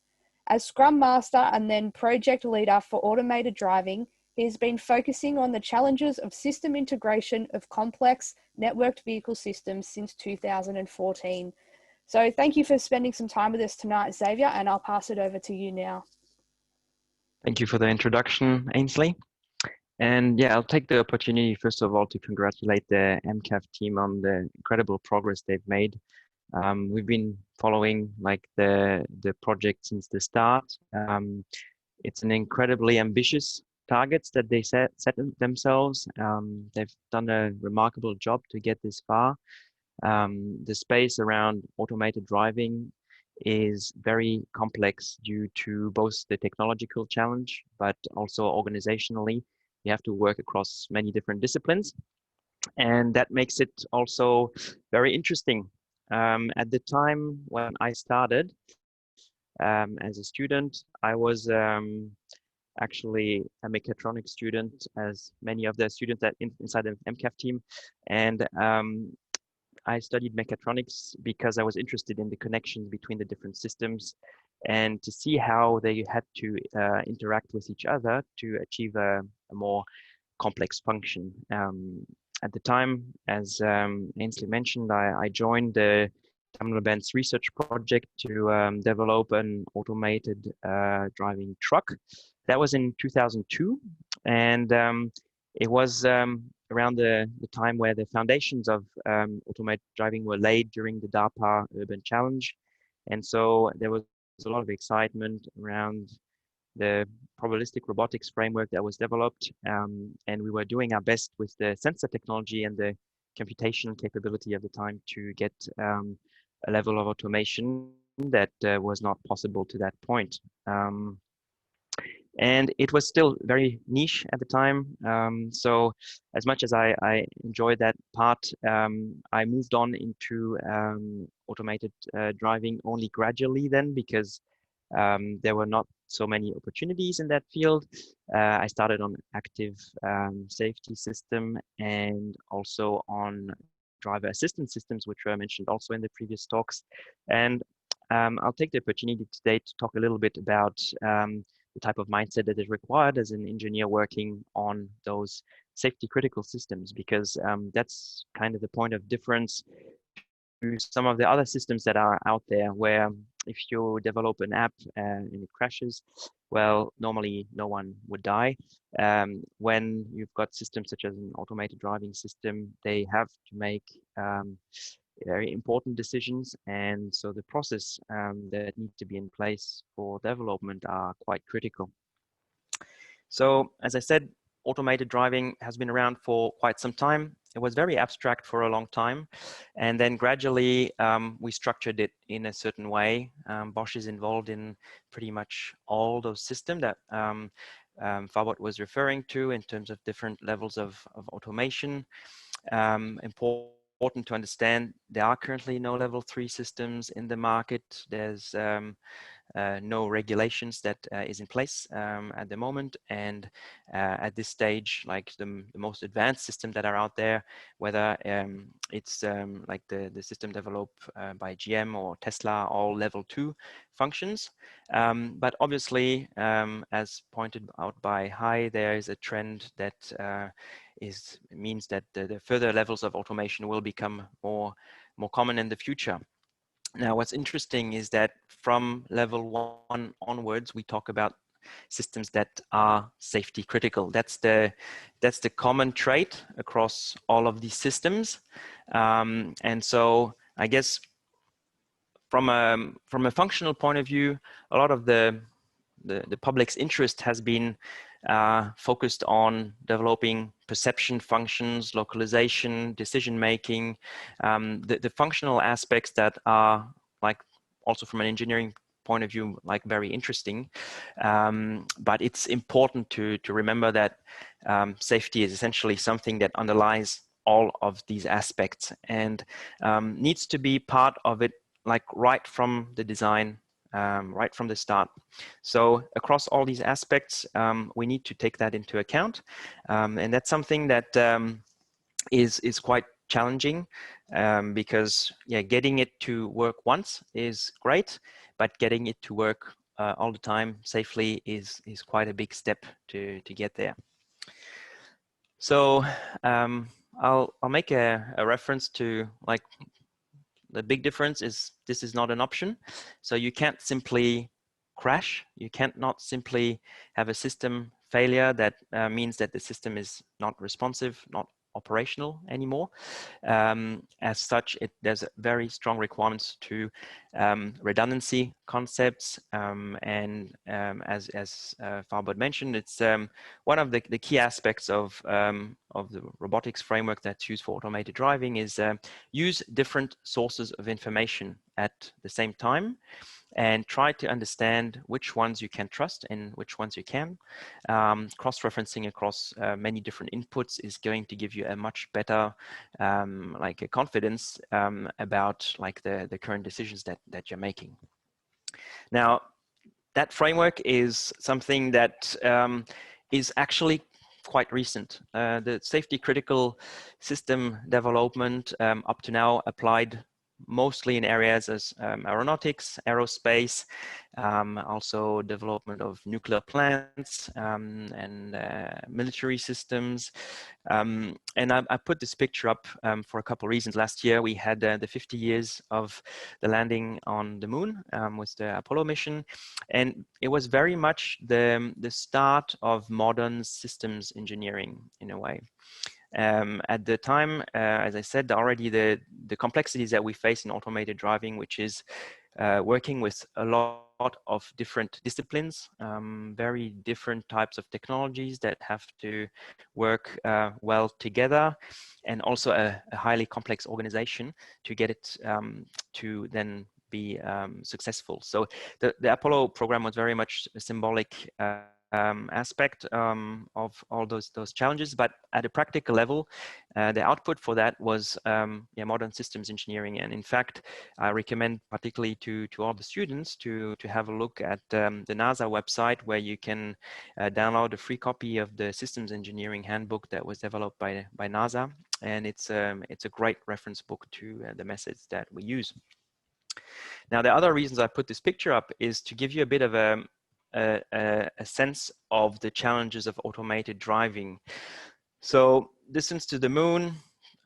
As Scrum Master and then Project Leader for Automated Driving, he has been focusing on the challenges of system integration of complex networked vehicle systems since 2014. So thank you for spending some time with us tonight, Xavier, and I'll pass it over to you now. Thank you for the introduction, Ainsley. And yeah, I'll take the opportunity, first of all, to congratulate the MCAV team on the incredible progress they've made. We've been following the project since the start. It's an incredibly ambitious targets that they set themselves. They've done a remarkable job to get this far. The space around automated driving is very complex due to both the technological challenge, but also organizationally, you have to work across many different disciplines. And that makes it also very interesting. At the time when I started as a student, I was actually a mechatronics student, as many of the students inside the MCAV team. And I studied mechatronics because I was interested in the connections between the different systems and to see how they had to interact with each other to achieve a more complex function. At the time, as Ainsley mentioned, I joined the Terminal Benz research project to develop an automated driving truck. That was in 2002, and it was around the time where the foundations of automated driving were laid during the DARPA Urban Challenge. And so there was a lot of excitement around the probabilistic robotics framework that was developed. And we were doing our best with the sensor technology and the computation capability of the time to get a level of automation that was not possible to that point. And it was still very niche at the time. So as much as I enjoyed that part, I moved on into automated driving only gradually then, because there were not so many opportunities in that field. I started on active safety system and also on driver assistance systems, which were mentioned also in the previous talks. And I'll take the opportunity today to talk a little bit about the type of mindset that is required as an engineer working on those safety critical systems, because that's kind of the point of difference to some of the other systems that are out there, where if you develop an app and it crashes, well, normally no one would die. When you've got systems such as an automated driving system, they have to make very important decisions, and so the process that need to be in place for development are quite critical. So as I said, automated driving has been around for quite some time. It was very abstract for a long time, and then gradually we structured it in a certain way. Bosch is involved in pretty much all those systems that Farbod was referring to in terms of different levels of automation. Important to understand, there are currently no level 3 systems in the market. There's no regulations that is in place at the moment, and at this stage, like the most advanced systems that are out there, whether it's like the system developed by GM or Tesla, all level 2 functions. But obviously, as pointed out by Hai, there is a trend that means that the further levels of automation will become more common in the future. Now, what's interesting is that from level 1 onwards, we talk about systems that are safety critical. That's the common trait across all of these systems. And so I guess from a functional point of view, a lot of the public's interest has been focused on developing perception functions, localization, decision-making, the functional aspects that are, like, also from an engineering point of view, like, very interesting. But it's important to remember that safety is essentially something that underlies all of these aspects and needs to be part of it, like right from the design, right from the start. So across all these aspects, we need to take that into account. And that's something that is quite challenging because, yeah, getting it to work once is great, but getting it to work all the time safely is quite a big step to get there. So I'll make a reference to, like, the big difference is this is not an option. So you can't simply crash. You can't not simply have a system failure that means that the system is not responsive, not operational anymore. As such, there's very strong requirements to redundancy concepts, and as Farbod mentioned, it's one of the key aspects of the robotics framework that's used for automated driving is use different sources of information at the same time, and try to understand which ones you can trust and which ones you can. Cross-referencing across many different inputs is going to give you a much better like a confidence about like the current decisions that you're making. Now, that framework is something that is actually quite recent. The safety critical system development up to now applied mostly in areas as aeronautics, aerospace, also development of nuclear plants and military systems. And I put this picture up for a couple of reasons. Last year we had the 50 years of the landing on the moon with the Apollo mission, and it was very much the start of modern systems engineering in a way. At the time, as I said already, the complexities that we face in automated driving, which is working with a lot of different disciplines, very different types of technologies that have to work well together, and also a highly complex organization to get it to then be successful. So the Apollo program was very much a symbolic aspect of all those challenges, but at a practical level, the output for that was modern systems engineering. And in fact, I recommend particularly to all the students to have a look at the NASA website, where you can download a free copy of the systems engineering handbook that was developed by NASA, and it's a great reference book to the methods that we use. Now, the other reasons I put this picture up is to give you a bit of a sense of the challenges of automated driving. So distance to the moon,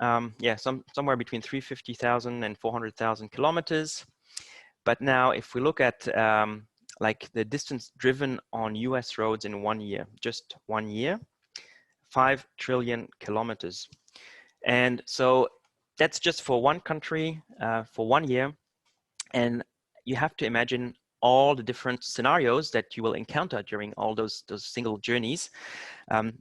somewhere between 350,000 and 400,000 kilometers. But now if we look at like the distance driven on US roads in 1 year, just 1 year, 5 trillion kilometers. And so that's just for one country for 1 year. And you have to imagine all the different scenarios that you will encounter during all those single journeys,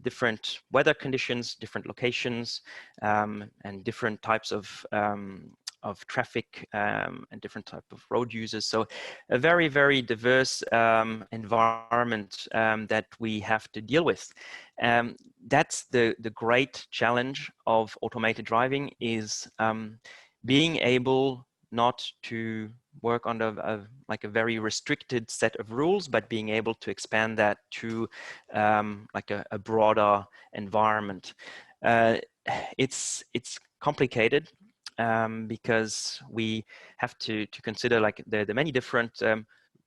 different weather conditions, different locations, and different types of traffic and different type of road users. So a very, very diverse environment that we have to deal with. That's the great challenge of automated driving, is being able not to work under like a very restricted set of rules, but being able to expand that to like a broader environment. It's complicated because we have to consider like the many different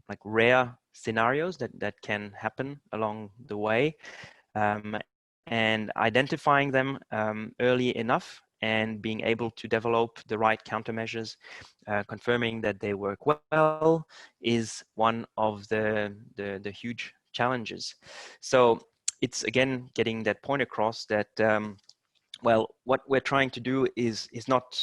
like rare scenarios that can happen along the way, and identifying them early enough, and being able to develop the right countermeasures, confirming that they work well, is one of the huge challenges. So it's again getting that point across that well, what we're trying to do is not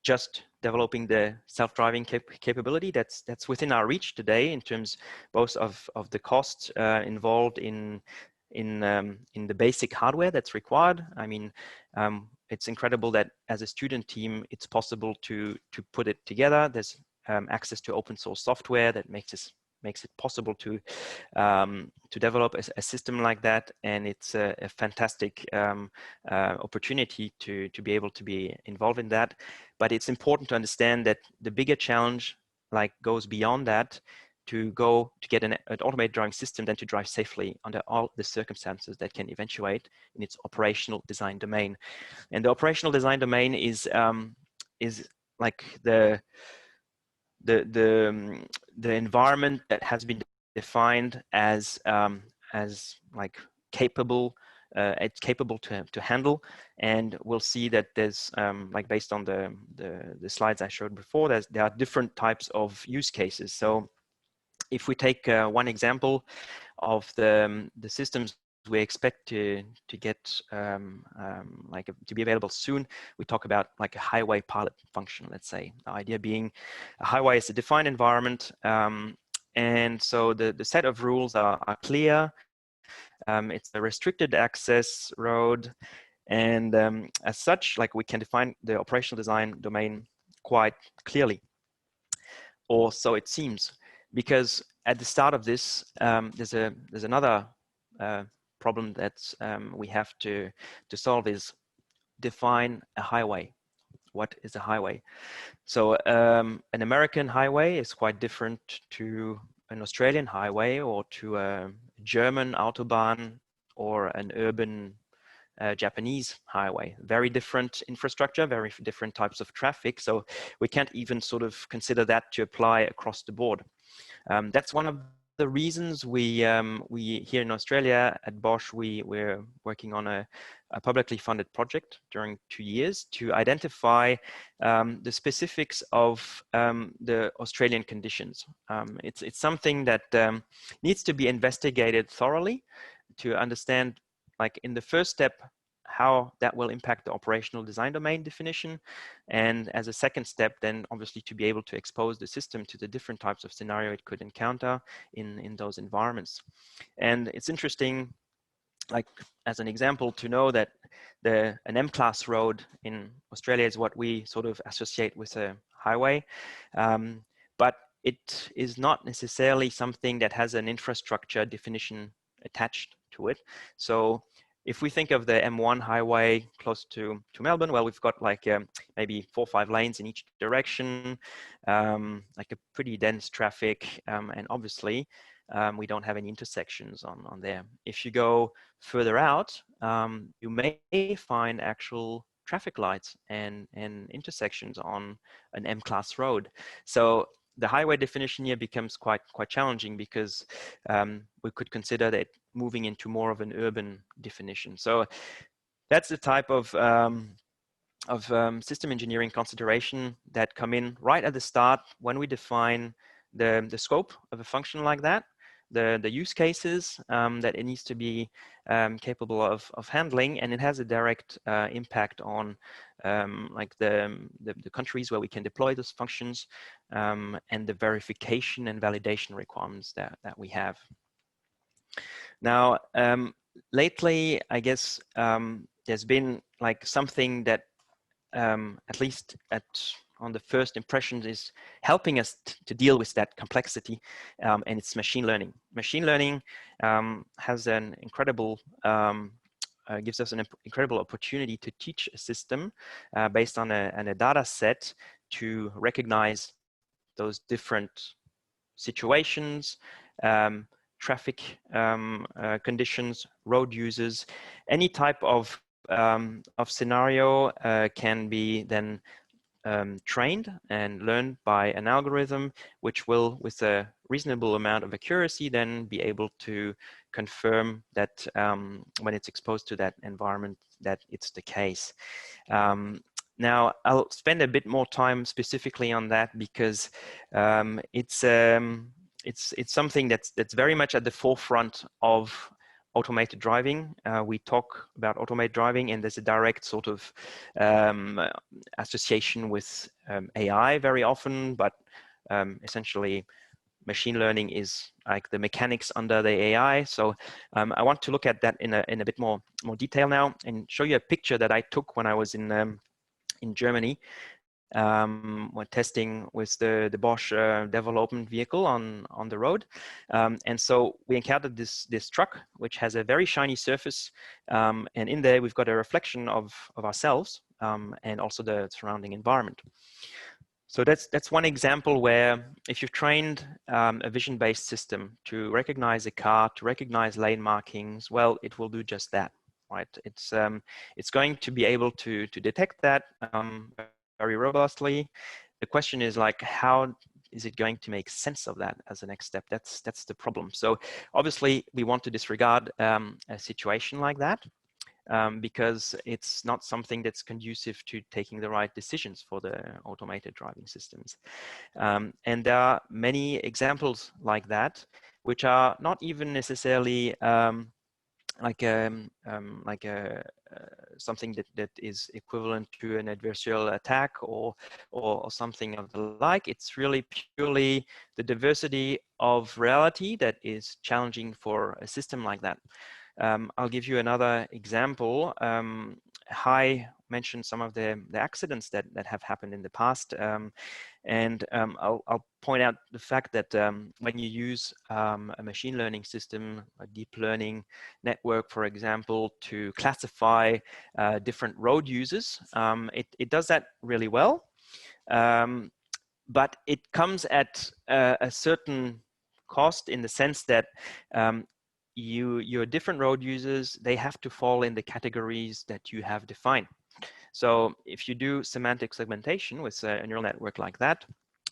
just developing the self-driving capability that's within our reach today, in terms both of the costs involved in the basic hardware that's required. I mean, it's incredible that as a student team, it's possible to put it together. There's access to open source software that makes it possible to develop a system like that, and it's a fantastic opportunity to be able to be involved in that. But it's important to understand that the bigger challenge like goes beyond that, to get an automated driving system than to drive safely under all the circumstances that can eventuate in its operational design domain. And the operational design domain is like the environment that has been defined as like capable. It's capable to handle, and we'll see that there's like based on the slides I showed before, there are different types of use cases. So if we take one example of the systems we expect to get to be available soon, we talk about like a highway pilot function, let's say. The idea being a highway is a defined environment, and so the set of rules are clear. It's a restricted access road, and as such, like we can define the operational design domain quite clearly, or so it seems, because at the start of this, there's another problem that we have to solve, is define a highway. What is a highway? So an American highway is quite different to an Australian highway, or to a German Autobahn, or an urban Japanese highway. Very different infrastructure, very different types of traffic. So we can't even sort of consider that to apply across the board. That's one of the reasons we here in Australia at Bosch, we're working on a publicly funded project during 2 years to identify the specifics of the Australian conditions. It's something that needs to be investigated thoroughly to understand, like in the first step, how that will impact the operational design domain definition. And as a second step, then obviously to be able to expose the system to the different types of scenario it could encounter in those environments. And it's interesting, like as an example, to know that an M-class road in Australia is what we sort of associate with a highway. But it is not necessarily something that has an infrastructure definition attached to it. So if we think of the M1 highway close to Melbourne, well, we've got like maybe 4 or 5 lanes in each direction, like a pretty dense traffic, and obviously we don't have any intersections on there. If you go further out, you may find actual traffic lights and intersections on an M-class road. So the highway definition here becomes quite challenging, because we could consider that moving into more of an urban definition. So that's the type of system engineering consideration that come in right at the start when we define the scope of a function like that, the use cases that it needs to be capable of handling, and it has a direct impact on like the countries where we can deploy those functions, and the verification and validation requirements that we have. Now, lately, I guess there's been like something that at least on the first impressions is helping us to deal with that complexity, and it's machine learning. Machine learning has an incredible, gives us an incredible opportunity to teach a system based on a data set to recognize those different situations, traffic conditions, road users, any type of scenario can be then trained and learned by an algorithm, which will, with a reasonable amount of accuracy, then be able to confirm that when it's exposed to that environment, that it's the case. Now, I'll spend a bit more time specifically on that, because it's something that's very much at the forefront of automated driving. We talk about automated driving, and there's a direct sort of association with AI very often, but essentially machine learning is like the mechanics under the AI. So I want to look at that in a bit more detail now, and show you a picture that I took when I was in Germany, when testing with the Bosch development vehicle on the road. And so we encountered this truck, which has a very shiny surface. And in there, we've got a reflection of ourselves and also the surrounding environment. So that's one example where if you've trained a vision-based system to recognize a car, to recognize lane markings, well, it will do just that, right? It's going to be able to detect that very robustly. The question is like, how is it going to make sense of that as a next step? That's the problem. So obviously we want to disregard a situation like that, because it's not something that's conducive to taking the right decisions for the automated driving systems. And there are many examples like that, which are not even necessarily something that is equivalent to an adversarial attack or something of the like. It's really purely the diversity of reality that is challenging for a system like that. I'll give you another example. Hai mentioned some of the accidents that have happened in the past. I'll point out the fact that when you use a machine learning system, a deep learning network, for example, to classify different road users, it does that really well. But it comes at a certain cost, in the sense that your different road users, they have to fall in the categories that you have defined. So if you do semantic segmentation with a neural network like that,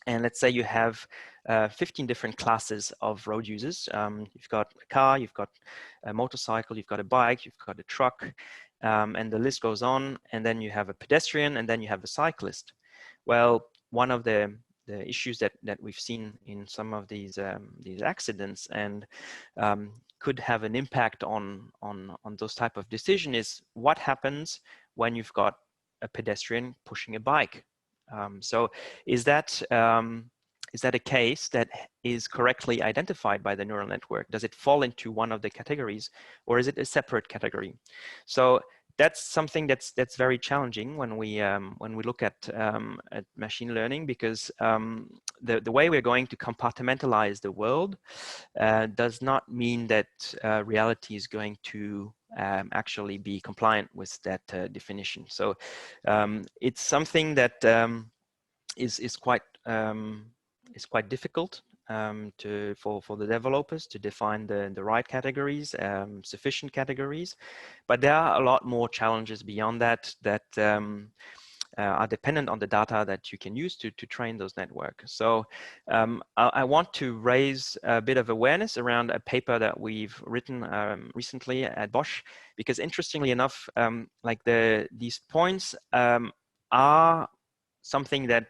and let's say you have 15 different classes of road users. You've got a car, you've got a motorcycle, you've got a bike, you've got a truck, and the list goes on. And then you have a pedestrian, and then you have a cyclist. Well, one of the issues that we've seen in some of these accidents and could have an impact on those type of decision is what happens when you've got a pedestrian pushing a bike. So is that a case that is correctly identified by the neural network? Does it fall into one of the categories, or is it a separate category? So that's something that's very challenging when we look at machine learning, because the way we're going to compartmentalize the world does not mean that reality is going to actually be compliant with that definition. So it's something that is quite difficult for the developers to define the right categories, sufficient categories. But there are a lot more challenges beyond that are dependent on the data that you can use to train those networks. So I want to raise a bit of awareness around a paper that we've written recently at Bosch, because interestingly enough, these points are something that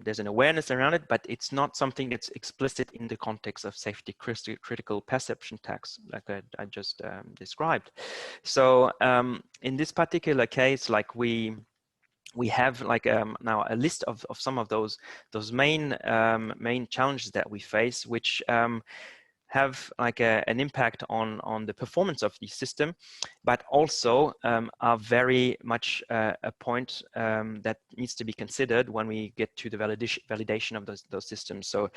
there's an awareness around it, but it's not something that's explicit in the context of safety critical perception tags, like I just described. So in this particular case, like we have now a list of some of those main challenges that we face, which have an impact on the performance of the system, but also are very much a point that needs to be considered when we get to the validation of those systems. So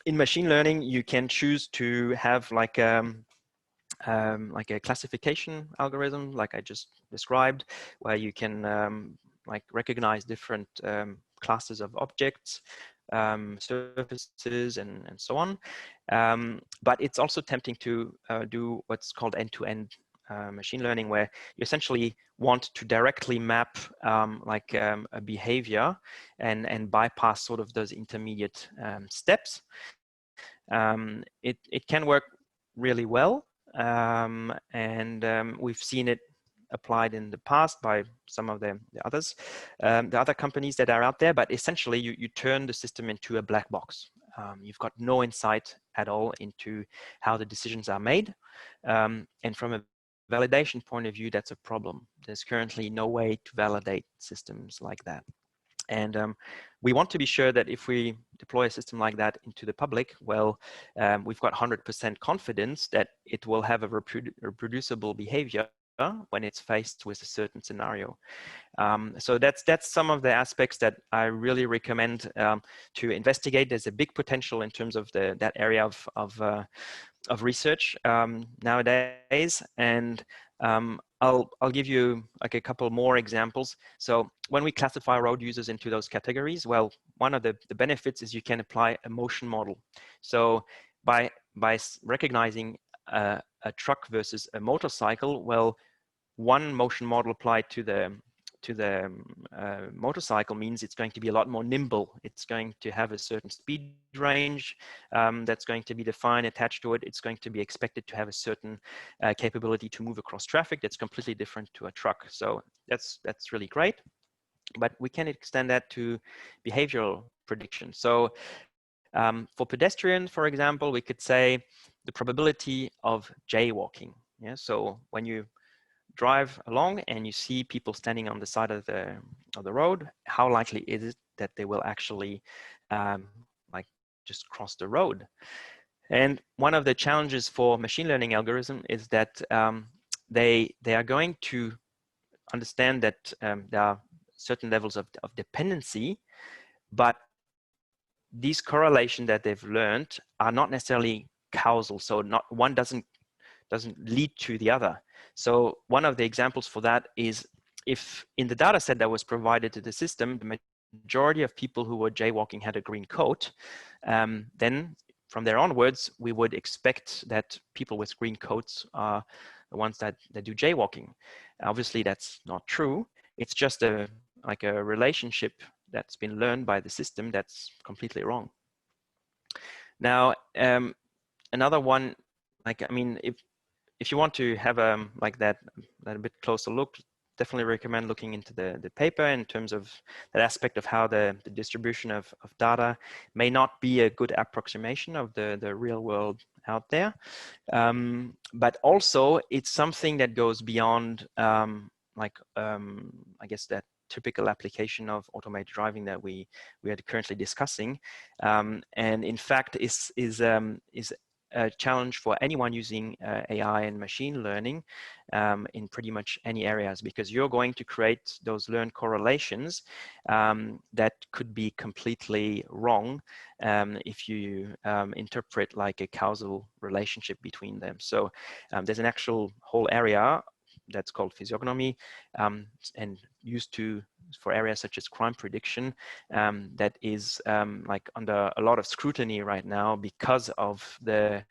in machine learning, you can choose to have like a classification algorithm, like I just described, where you can recognize different classes of objects, surfaces, and so on. But it's also tempting to do what's called end-to-end machine learning, where you essentially want to directly map a behavior and bypass sort of those intermediate steps. It can work really well, and we've seen it applied in the past by some of the other companies that are out there. But essentially you turn the system into a black box. You've got no insight at all into how the decisions are made, and from a validation point of view, that's a problem. There's currently no way to validate systems like that. And we want to be sure that if we deploy a system like that into the public, well, we've got 100% confidence that it will have a reproducible behavior when it's faced with a certain scenario. So that's some of the aspects that I really recommend to investigate. There's a big potential in terms of that area of research nowadays, and I'll give you like a couple more examples. So when we classify road users into those categories, well, one of the benefits is you can apply a motion model. So by recognizing a truck versus a motorcycle, well, one motion model applied to the motorcycle means it's going to be a lot more nimble. It's going to have a certain speed range that's going to be defined, attached to it. It's going to be expected to have a certain capability to move across traffic that's completely different to a truck. So that's really great. But we can extend that to behavioral prediction. So for pedestrians, for example, we could say the probability of jaywalking. Yeah, so when you drive along and you see people standing on the side of the road, how likely is it that they will actually like just cross the road? And one of the challenges for machine learning algorithm is that they are going to understand that there are certain levels of dependency, but these correlations that they've learned are not necessarily causal. So not one doesn't lead to the other. So one of the examples for that is if in the data set that was provided to the system, the majority of people who were jaywalking had a green coat, then from there onwards, we would expect that people with green coats are the ones that do jaywalking. Obviously, that's not true. It's just like a relationship that's been learned by the system that's completely wrong. Now, another one, like, I mean, if you want to have like that a bit closer look, definitely recommend looking into the paper in terms of that aspect of how the distribution of data may not be a good approximation of the real world out there. But also it's something that goes beyond I guess that typical application of automated driving that we are currently discussing, and in fact is a challenge for anyone using AI and machine learning in pretty much any areas, because you're going to create those learned correlations that could be completely wrong if you interpret like a causal relationship between them. So there's an actual whole area that's called physiognomy and used for areas such as crime prediction that is like under a lot of scrutiny right now because of that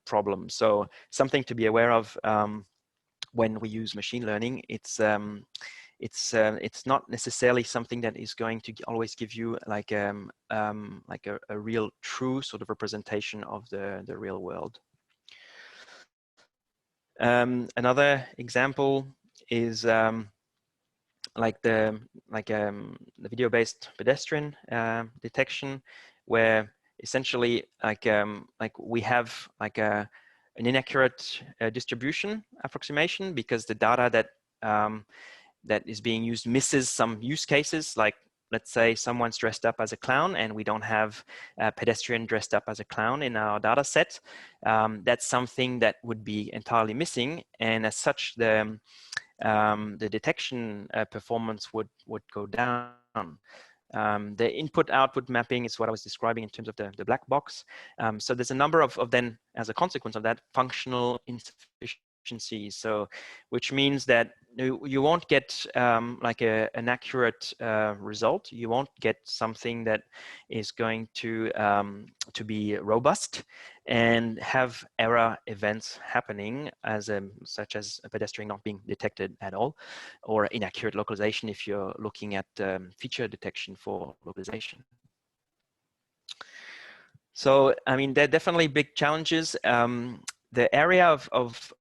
problem. So something to be aware of when we use machine learning. It's not necessarily something that is going to always give you like a real true sort of representation of the real world. Another example is like the video-based pedestrian detection, where essentially like we have like an inaccurate distribution approximation because the data that is being used misses some use cases. Like, let's say someone's dressed up as a clown and we don't have a pedestrian dressed up as a clown in our data set. That's something that would be entirely missing, and as such the detection performance would go down. The input-output mapping is what I was describing in terms of the black box. So there's a number of then, as a consequence of that, functional insufficiencies. So, which means that you won't get like an accurate result. You won't get something that is going to be robust and have error events happening, such as a pedestrian not being detected at all, or inaccurate localization if you're looking at feature detection for localization. So, I mean, there are definitely big challenges. The area of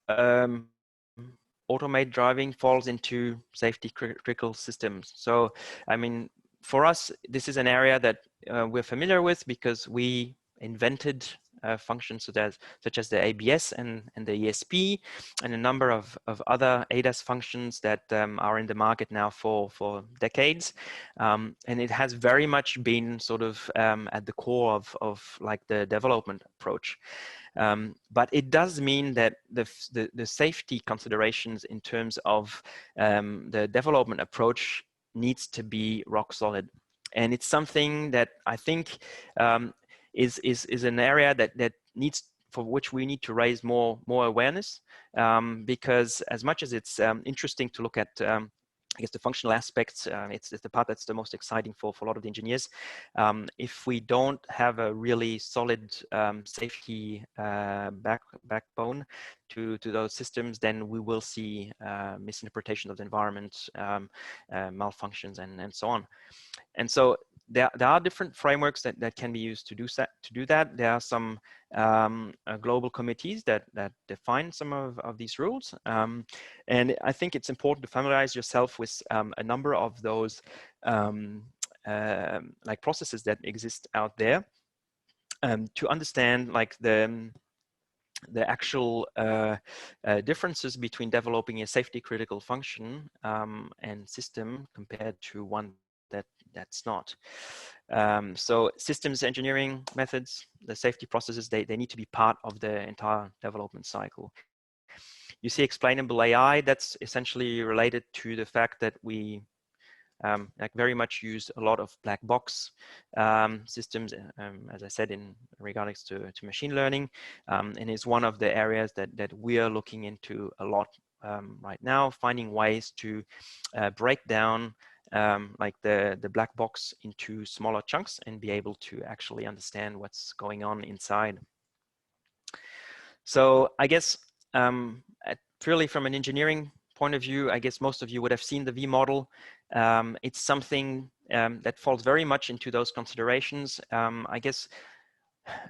automated driving falls into safety critical systems. So, I mean, for us, this is an area that we're familiar with because we invented functions such as the ABS and the ESP and a number of other ADAS functions that are in the market now for decades. And it has very much been sort of at the core of like the development approach. But it does mean that the safety considerations in terms of the development approach needs to be rock solid. And it's something that I think is an area that needs, for which we need to raise more awareness, because as much as it's interesting to look at I guess the functional aspects, it's the part that's the most exciting for a lot of the engineers. If we don't have a really solid safety backbone to those systems, then we will see misinterpretation of the environment, malfunctions, and so on. And so there are different frameworks that can be used to do that. There are some global committees that define some of these rules. And I think it's important to familiarize yourself with a number of those like processes that exist out there to understand like the actual differences between developing a safety critical function and system compared to one that's not. So systems engineering methods, the safety processes, they need to be part of the entire development cycle. You see explainable AI, that's essentially related to the fact that we like very much use a lot of black box systems, as I said, in regards to machine learning, and is one of the areas that we are looking into a lot right now, finding ways to break down like the black box into smaller chunks and be able to actually understand what's going on inside. So I guess purely from an engineering point of view, I guess most of you would have seen the V model. It's something that falls very much into those considerations. I guess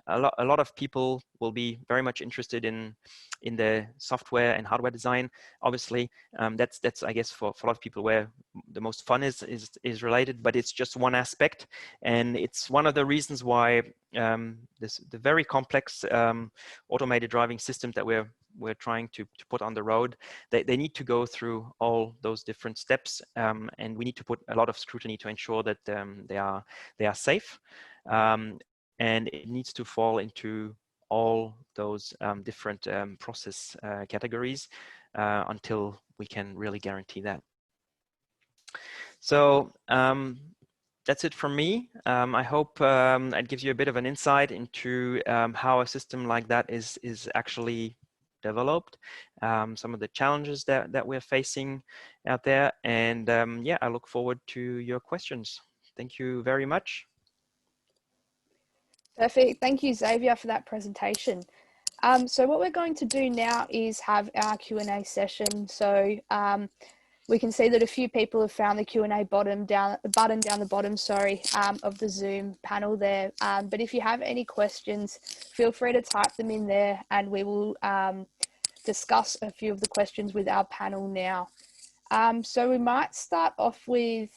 a lot of people will be very much interested in the software and hardware design. Obviously, that's I guess for a lot of people where the most fun is related, but it's just one aspect, and it's one of the reasons why the very complex automated driving systems that we're trying to put on the road, they need to go through all those different steps, and we need to put a lot of scrutiny to ensure that they are safe. And it needs to fall into all those different process categories until we can really guarantee that. So that's it from me. I hope it gives you a bit of an insight into how a system like that is actually developed, some of the challenges that we're facing out there. And yeah, I look forward to your questions. Thank you very much. Perfect. Thank you, Xavier, for that presentation. So what we're going to do now is have our Q&A session. So we can see that a few people have found the Q&A button down the bottom, of the Zoom panel there. But if you have any questions, feel free to type them in there, and we will discuss a few of the questions with our panel now. So we might start off with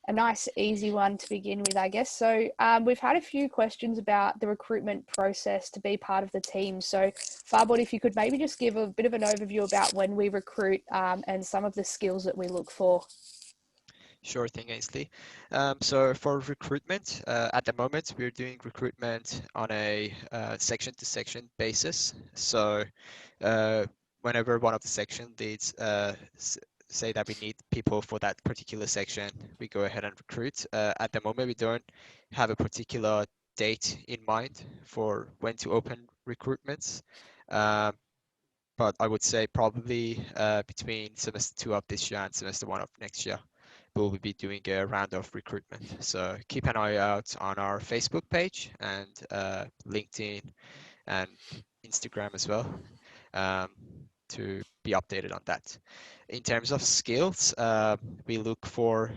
a nice easy one to begin with, I guess. So we've had a few questions about the recruitment process to be part of the team. So Farbod, if you could maybe just give a bit of an overview about when we recruit and some of the skills that we look for. Sure thing, Ainsley. So for recruitment, at the moment, we're doing recruitment on a section-to-section basis. So whenever one of the section leads say that we need people for that particular section, we go ahead and recruit. At the moment, we don't have a particular date in mind for when to open recruitments. But I would say probably between semester 2 of this year and semester 1 of next year, we'll be doing a round of recruitment. So keep an eye out on our Facebook page and LinkedIn and Instagram as well to be updated on that. In terms of skills, we look for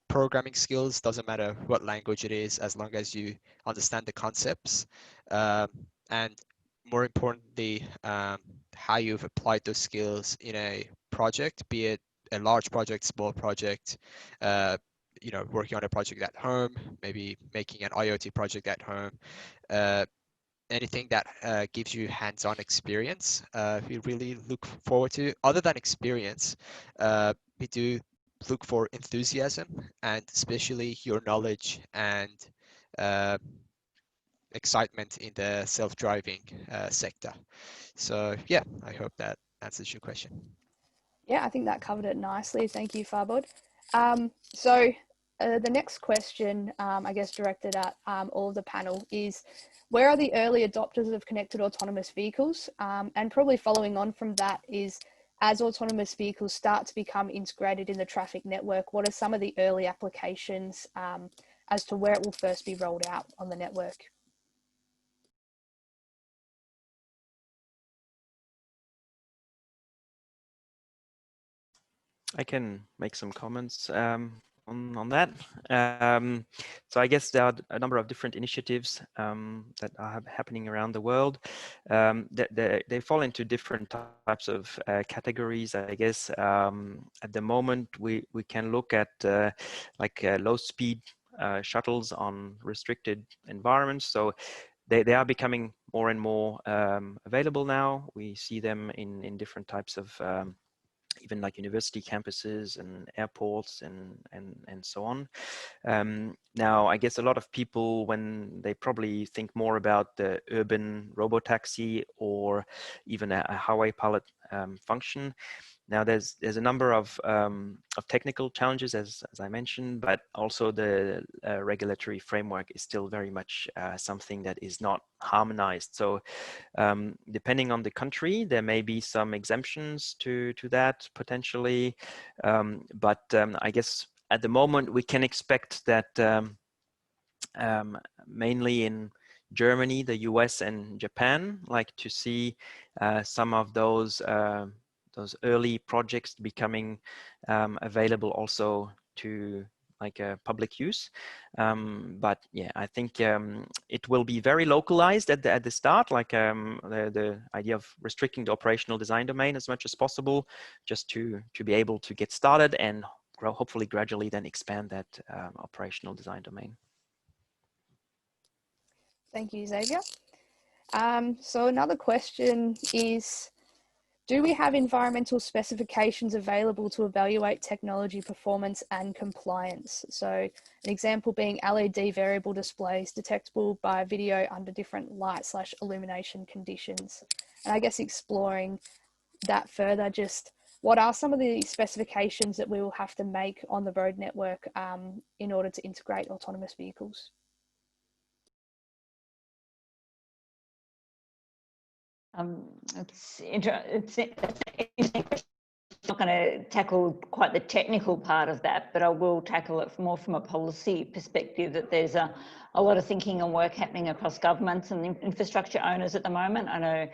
programming skills. Doesn't matter what language it is, as long as you understand the concepts. And more importantly, how you've applied those skills in a project, be it a large project, small project, you know, working on a project at home, maybe making an IoT project at home, anything that gives you hands-on experience, we really look forward to. Other than experience, we do look for enthusiasm and especially your knowledge and excitement in the self-driving sector. So yeah, I hope that answers your question. Yeah, I think that covered it nicely. Thank you, Farbod. So the next question, I guess directed at all of the panel is, where are the early adopters of connected autonomous vehicles? And probably following on from that is, as autonomous vehicles start to become integrated in the traffic network, what are some of the early applications as to where it will first be rolled out on the network? I can make some comments on that. So I guess there are a number of different initiatives that are happening around the world. They fall into different types of categories, I guess. At the moment, we can look at low-speed shuttles on restricted environments. So they are becoming more and more available now. We see them in different types of even like university campuses and airports and so on. Now, I guess a lot of people, when they probably think more about the urban robotaxi or even a highway pilot function. Now, there's a number of technical challenges, as I mentioned, but also the regulatory framework is still very much something that is not harmonized. So depending on the country, there may be some exemptions to that potentially, but I guess at the moment we can expect that mainly in Germany, the US, and Japan, like to see some of those early projects becoming available also to like public use. But yeah, I think it will be very localized at the start, like the idea of restricting the operational design domain as much as possible, just to be able to get started and hopefully gradually then expand that operational design domain. Thank you, Xavier. So another question is, do we have environmental specifications available to evaluate technology performance and compliance? So an example being LED variable displays detectable by video under different light/illumination conditions. And I guess exploring that further, just what are some of the specifications that we will have to make on the road network in order to integrate autonomous vehicles? It's interesting. I'm not going to tackle quite the technical part of that, but I will tackle it more from a policy perspective, that there's a lot of thinking and work happening across governments and infrastructure owners at the moment. I know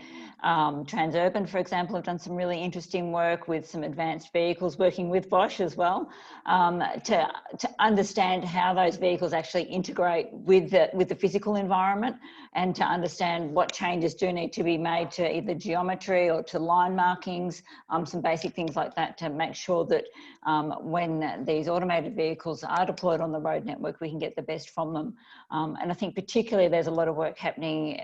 Transurban, for example, have done some really interesting work with some advanced vehicles, working with Bosch as well, to understand how those vehicles actually integrate with the physical environment, and to understand what changes do need to be made to either geometry or to line markings, some basic things like that, to make sure that when these automated vehicles are deployed on the road network, we can get the best from them. And I think particularly there's a lot of work happening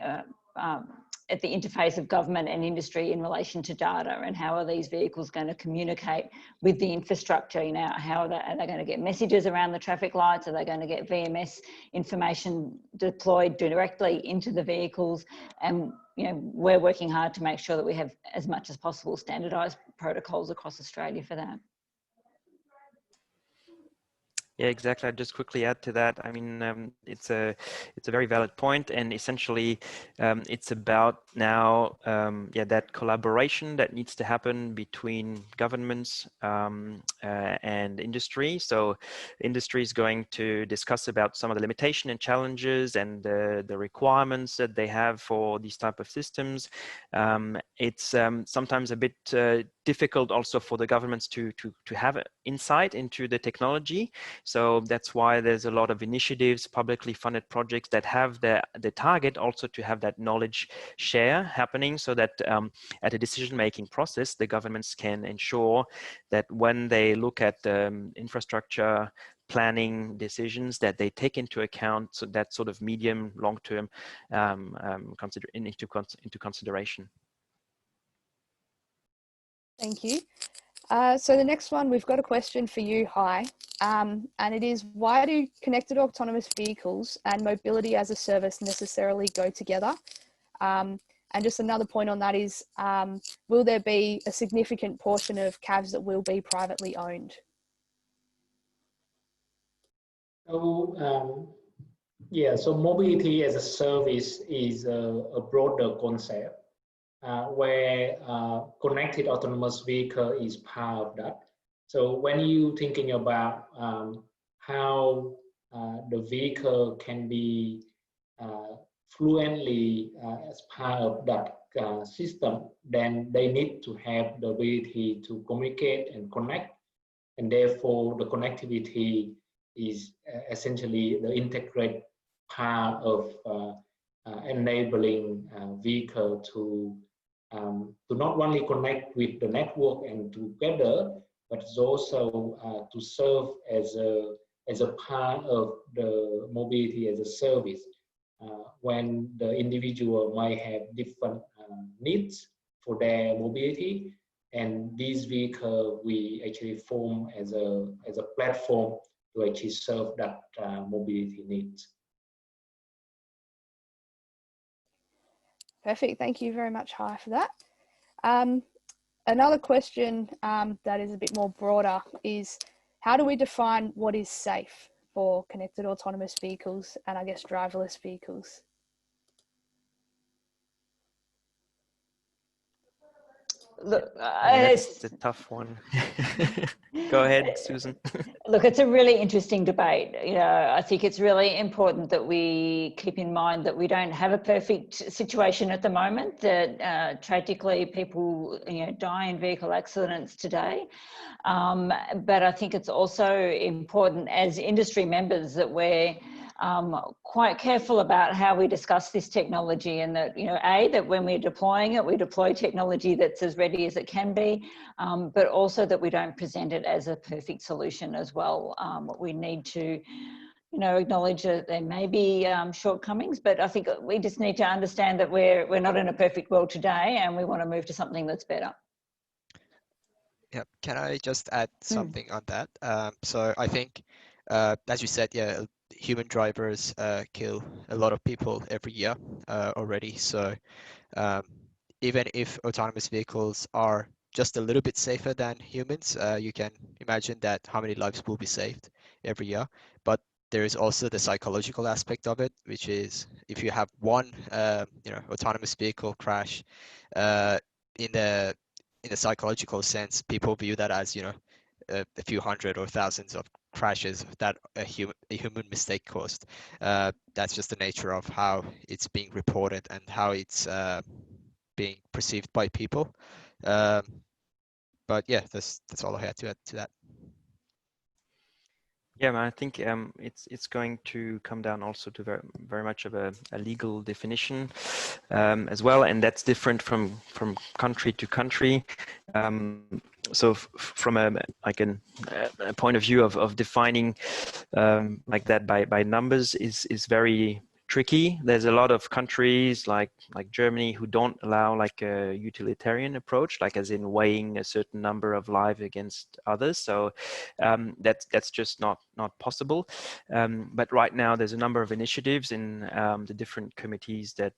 at the interface of government and industry in relation to data, and how are these vehicles going to communicate with the infrastructure. You know, how are they going to get messages around the traffic lights? Are they going to get VMS information deployed directly into the vehicles? And you know, we're working hard to make sure that we have as much as possible standardised protocols across Australia for that. Yeah, exactly. I'll just quickly add to that. I mean, it's a very valid point, and essentially, it's about now, that collaboration that needs to happen between governments and industry. So, industry is going to discuss about some of the limitation and challenges and the requirements that they have for these type of systems. It's sometimes a bit difficult also for the governments to have insight into the technology. So that's why there's a lot of initiatives, publicly funded projects that have the target also to have that knowledge share happening, so that at a decision-making process, the governments can ensure that when they look at infrastructure planning decisions, that they take into account that sort of medium, long-term into consideration. Thank you. So the next one, we've got a question for you, Hai, and it is, why do connected autonomous vehicles and mobility as a service necessarily go together? And just another point on that is, will there be a significant portion of CAVs that will be privately owned? So, yeah, so mobility as a service is a broader concept. where connected autonomous vehicle is part of that. So when you thinking about how the vehicle can be fluently as part of that system, then they need to have the ability to communicate and connect, and therefore the connectivity is essentially the integrated part of enabling vehicle to not only connect with the network and together, but it's also to serve as a part of the mobility as a service. When the individual might have different needs for their mobility, and these vehicles we actually form as a platform to actually serve that mobility needs. Perfect. Thank you very much, Hai, for that. Another question that is a bit more broader is, how do we define what is safe for connected autonomous vehicles and I guess driverless vehicles? Look, that's a tough one. Go ahead, Susan. Look, it's a really interesting debate. You know, I think it's really important that we keep in mind that we don't have a perfect situation at the moment, that tragically people, die in vehicle accidents today. But I think it's also important as industry members that we're quite careful about how we discuss this technology, and that, that when we're deploying it, we deploy technology that's as ready as it can be, but also that we don't present it as a perfect solution as well. We need to, acknowledge that there may be shortcomings, but I think we just need to understand that we're not in a perfect world today, and we want to move to something that's better. Yeah, can I just add something on that? So I think, as you said, yeah, human drivers kill a lot of people every year already. So even if autonomous vehicles are just a little bit safer than humans, you can imagine that how many lives will be saved every year. But there is also the psychological aspect of it, which is if you have one, autonomous vehicle crash, in the psychological sense, people view that as, a few hundred or thousands of crashes that a human mistake caused. That's just the nature of how it's being reported and how it's being perceived by people. But yeah, that's all I had to add to that. Yeah, I think it's going to come down also to very much of a legal definition as well, and that's different from country to country. So from a point of view of defining like that by numbers is very tricky. There's a lot of countries like Germany who don't allow like a utilitarian approach, like as in weighing a certain number of lives against others. So that's just not possible. But right now there's a number of initiatives in the different committees that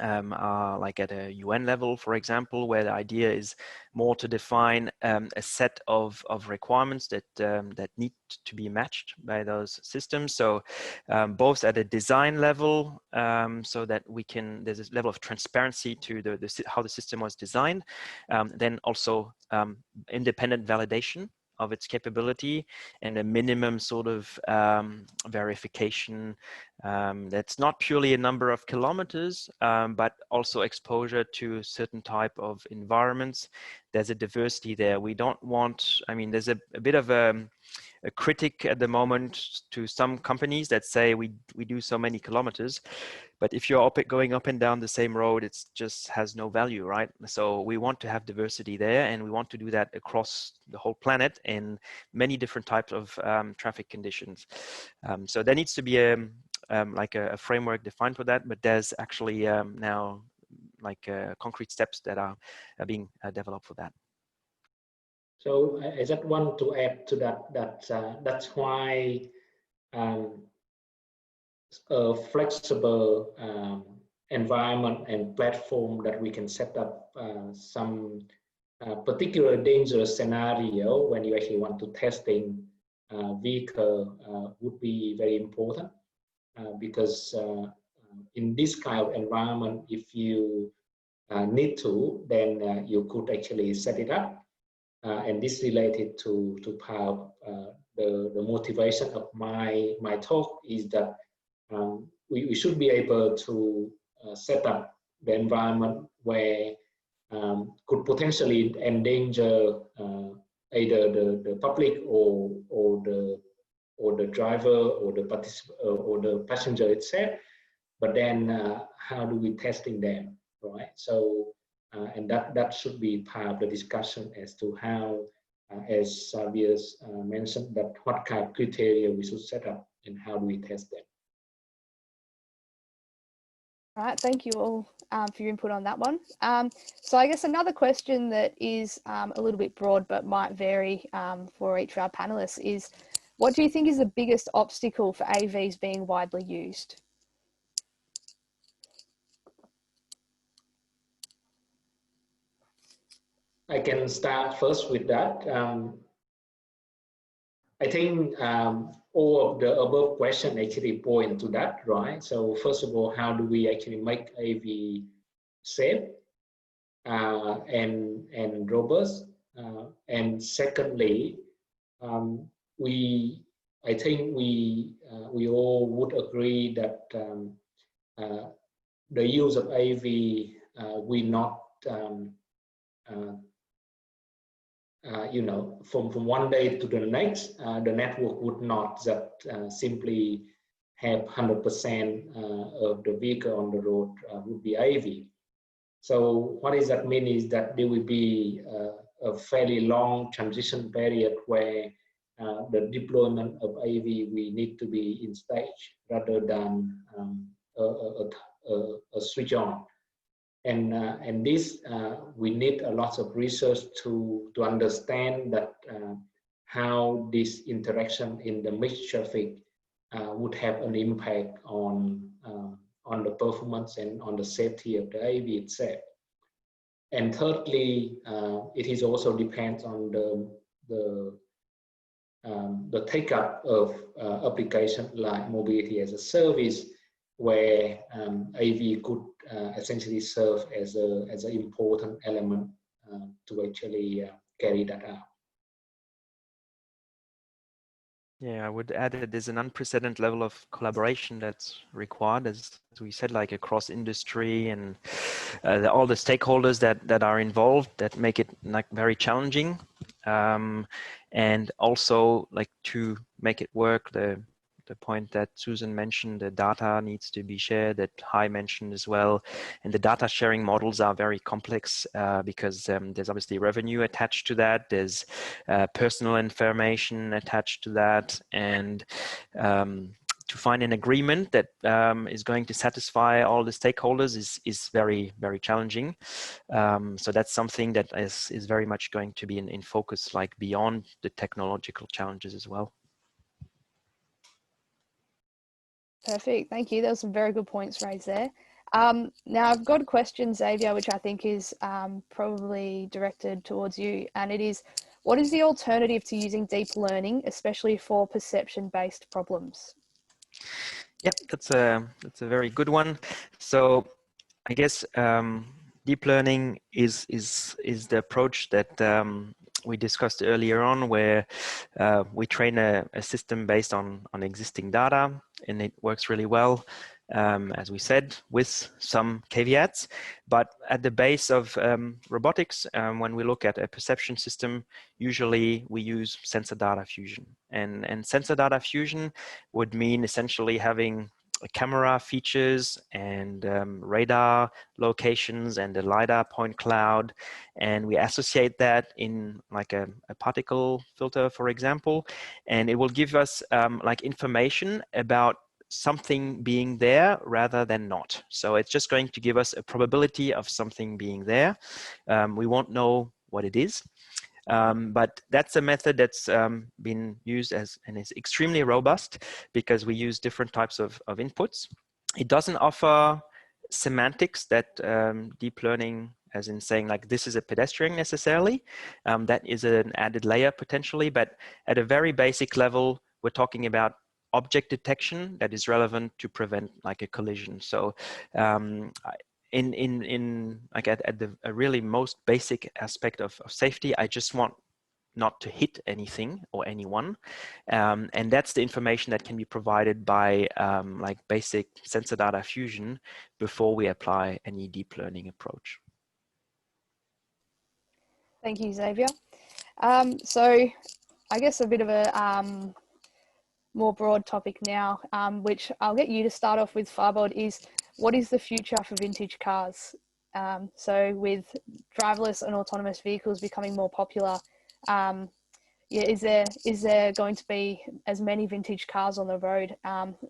are like at a UN level, for example, where the idea is more to define a set of requirements that that need to be matched by those systems. So both at a design level, so that there's a level of transparency to how the system was designed, then also independent validation of its capability, and a minimum sort of verification that's not purely a number of kilometers, but also exposure to a certain type of environments. There's a diversity there. We don't want, there's a bit of a critic at the moment to some companies that say we do so many kilometers, but if you're going up and down the same road, it just has no value, right? So we want to have diversity there, and we want to do that across the whole planet in many different types of traffic conditions. So there needs to be a framework defined for that, but there's actually now concrete steps that are being developed for that. So I just want to add to that, that's why a flexible environment and platform that we can set up some particular dangerous scenario when you actually want to testing vehicle would be very important, because in this kind of environment, if you need to, then you could actually set it up. And this related to part the motivation of my talk is that we should be able to set up the environment where could potentially endanger either the public or the driver or the participant or the passenger itself. But then how do we testing them, right? So and that should be part of the discussion as to how, as Xavier mentioned, that what kind of criteria we should set up and how do we test them. All right, thank you all for your input on that one. So I guess another question that is a little bit broad but might vary for each of our panelists is, what do you think is the biggest obstacle for AVs being widely used? I can start first with that. I think all of the above question actually point to that, right? So first of all, how do we actually make AV safe and robust? And secondly, I think we all would agree that the use of AV will not you know, from one day to the next, the network would not just simply have 100% of the vehicle on the road would be AV. So what does that mean is that there will be a fairly long transition period where the deployment of AV we need to be in stage rather than a switch on. And this we need a lot of research to understand that how this interaction in the mixed traffic would have an impact on the performance and on the safety of the AV itself. And thirdly, it is also depends on the take up of application like mobility as a service, where AV could essentially serve as an important element to actually carry that out. Yeah, I would add that there's an unprecedented level of collaboration that's required, as we said, like across industry and all the stakeholders that are involved, that make it like very challenging. And also, like, to make it work, the point that Susan mentioned, the data needs to be shared, that Hai mentioned as well. And the data sharing models are very complex because there's obviously revenue attached to that. There's personal information attached to that. And to find an agreement that is going to satisfy all the stakeholders is very, very challenging. So that's something that is very much going to be in focus, like beyond the technological challenges as well. Perfect, thank you. There were some very good points raised there. Now I've got a question, Xavier, which I think is probably directed towards you, and it is, what is the alternative to using deep learning, especially for perception-based problems? Yep, that's a very good one. So I guess deep learning is the approach that we discussed earlier on, where we train a system based on existing data, and it works really well, as we said, with some caveats. But at the base of robotics, when we look at a perception system, usually we use sensor data fusion. And sensor data fusion would mean essentially having camera features and radar locations and a LiDAR point cloud, and we associate that in like a particle filter, for example, and it will give us like information about something being there rather than not. So it's just going to give us a probability of something being there. We won't know what it is. But that's a method that's been used and is extremely robust because we use different types of inputs. It doesn't offer semantics that deep learning, as in saying like this is a pedestrian necessarily. That is an added layer potentially, but at a very basic level, we're talking about object detection that is relevant to prevent like a collision. So in like at the a really most basic aspect of safety, I just want not to hit anything or anyone, and that's the information that can be provided by like basic sensor data fusion before we apply any deep learning approach. Thank you, Xavier. So I guess a bit of a more broad topic now, which I'll get you to start off with, Farbod, is what is the future for vintage cars? So with driverless and autonomous vehicles becoming more popular, yeah, is there going to be as many vintage cars on the road?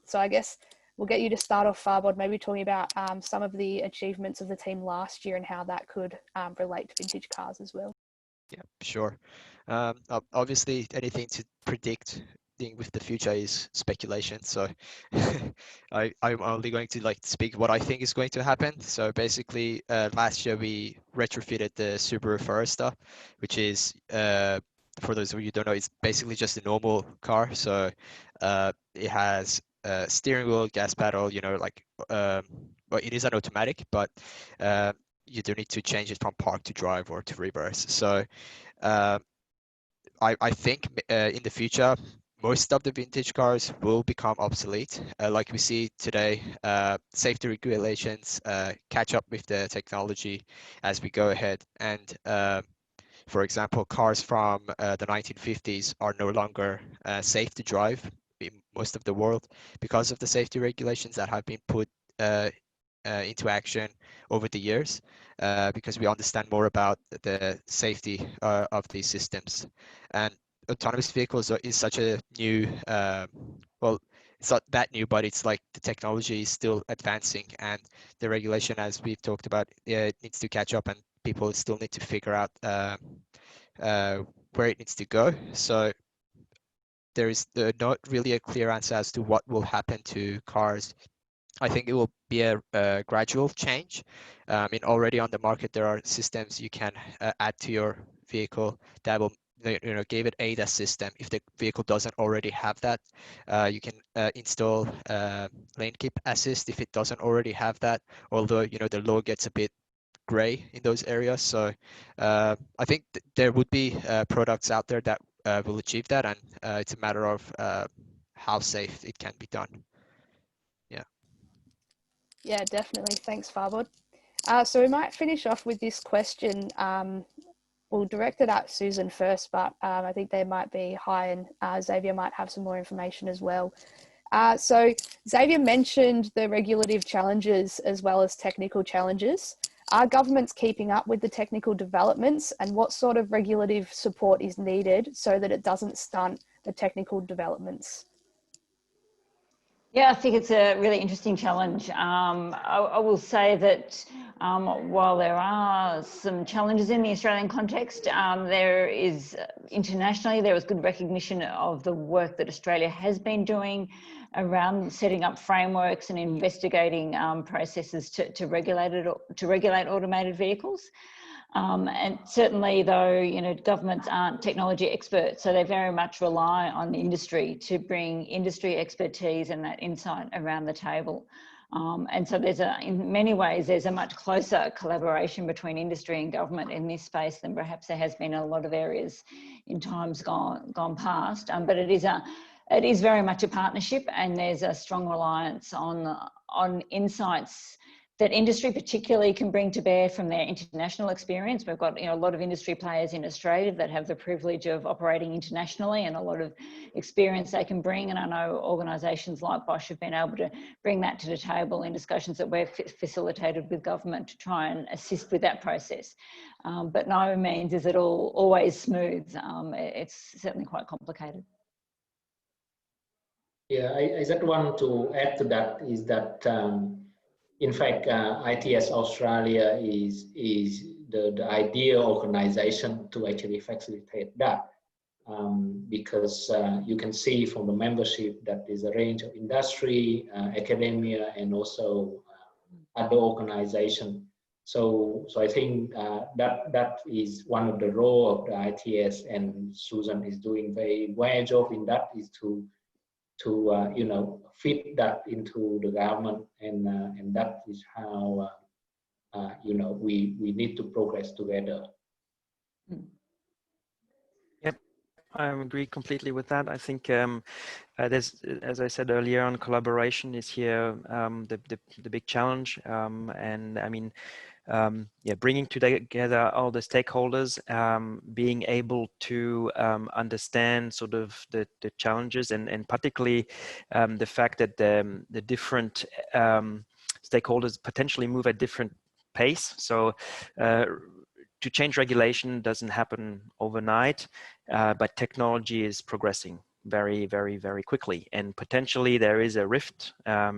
So I guess we'll get you to start off, Farbod, maybe talking about some of the achievements of the team last year and how that could relate to vintage cars as well. Yeah, sure. Obviously, anything to predict with the future is speculation. So I'm only going to like speak what I think is going to happen. So basically, last year we retrofitted the Subaru Forester, which is for those of you who don't know, it's basically just a normal car. So it has a steering wheel, gas pedal, you know, like well, it is an automatic, but you don't need to change it from park to drive or to reverse. So I think in the future, most of the vintage cars will become obsolete. Like we see today, safety regulations catch up with the technology as we go ahead. And for example, cars from the 1950s are no longer safe to drive in most of the world because of the safety regulations that have been put into action over the years, because we understand more about the safety of these systems. And autonomous vehicles is such a new, well, it's not that new, but it's like the technology is still advancing, and the regulation, as we've talked about, it needs to catch up, and people still need to figure out where it needs to go. So there is not really a clear answer as to what will happen to cars. I think it will be a gradual change. I mean, already on the market, there are systems you can add to your vehicle that will, give it ADAS system. If the vehicle doesn't already have that, you can install lane keep assist if it doesn't already have that. Although, the law gets a bit gray in those areas. So I think there would be products out there that will achieve that, and it's a matter of how safe it can be done. Yeah, definitely. Thanks, Farbod. So we might finish off with this question. We'll direct it at Susan first, but I think they might be high, and Xavier might have some more information as well. So Xavier mentioned the regulative challenges as well as technical challenges. Are governments keeping up with the technical developments, and what sort of regulative support is needed so that it doesn't stunt the technical developments? Yeah, I think it's a really interesting challenge. I will say that while there are some challenges in the Australian context, there is internationally, there is good recognition of the work that Australia has been doing around setting up frameworks and investigating processes to regulate automated vehicles. And certainly though, governments aren't technology experts, so they very much rely on the industry to bring industry expertise and that insight around the table. And so in many ways, there's a much closer collaboration between industry and government in this space than perhaps there has been in a lot of areas in times gone past. But it is very much a partnership, and there's a strong reliance on insights that industry particularly can bring to bear from their international experience. We've got a lot of industry players in Australia that have the privilege of operating internationally, and a lot of experience they can bring. And I know organisations like Bosch have been able to bring that to the table in discussions that we've facilitated with government to try and assist with that process. But no means is it always smooth. It's certainly quite complicated. Yeah, I just want to add to that is that in fact, ITS Australia is the ideal organization to actually facilitate that, because you can see from the membership that there's a range of industry, academia, and also other organizations. So I think that is one of the role of the ITS, and Susan is doing very well job in that, is to fit that into the government, and that is how you know, we need to progress together. Yep, I agree completely with that. I think there's, as I said earlier on, collaboration is here the big challenge. And I mean, yeah, bringing together all the stakeholders, being able to understand sort of the challenges, and particularly the fact that the different stakeholders potentially move at different pace. So to change regulation doesn't happen overnight, but technology is progressing very, very, very quickly, and potentially there is a rift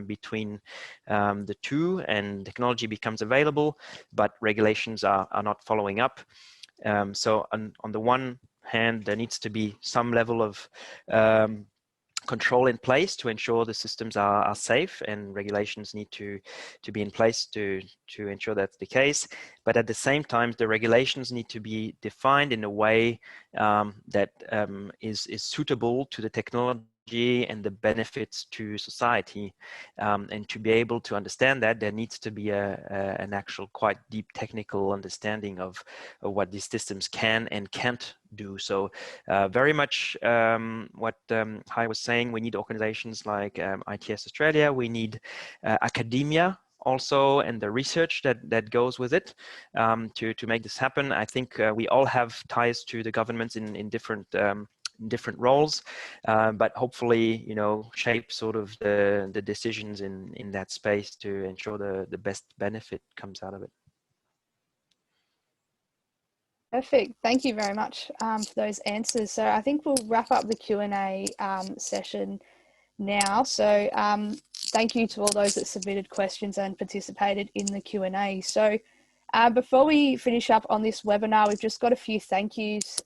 between the two, and technology becomes available, but regulations are not following up. So on the one hand, there needs to be some level of control in place to ensure the systems are safe, and regulations need to be in place to ensure that's the case. But at the same time, the regulations need to be defined in a way that is suitable to the technology and the benefits to society. And to be able to understand that, there needs to be an actual quite deep technical understanding of what these systems can and can't do. So very much what Hai was saying, we need organizations like ITS Australia, we need academia also, and the research that goes with it to make this happen. I think we all have ties to the governments in different roles, but hopefully, you know, shape sort of the decisions in that space to ensure the best benefit comes out of it. Perfect. Thank you very much for those answers. So I think we'll wrap up the Q&A session now. So thank you to all those that submitted questions and participated in the Q&A. So before we finish up on this webinar, we've just got a few thank yous.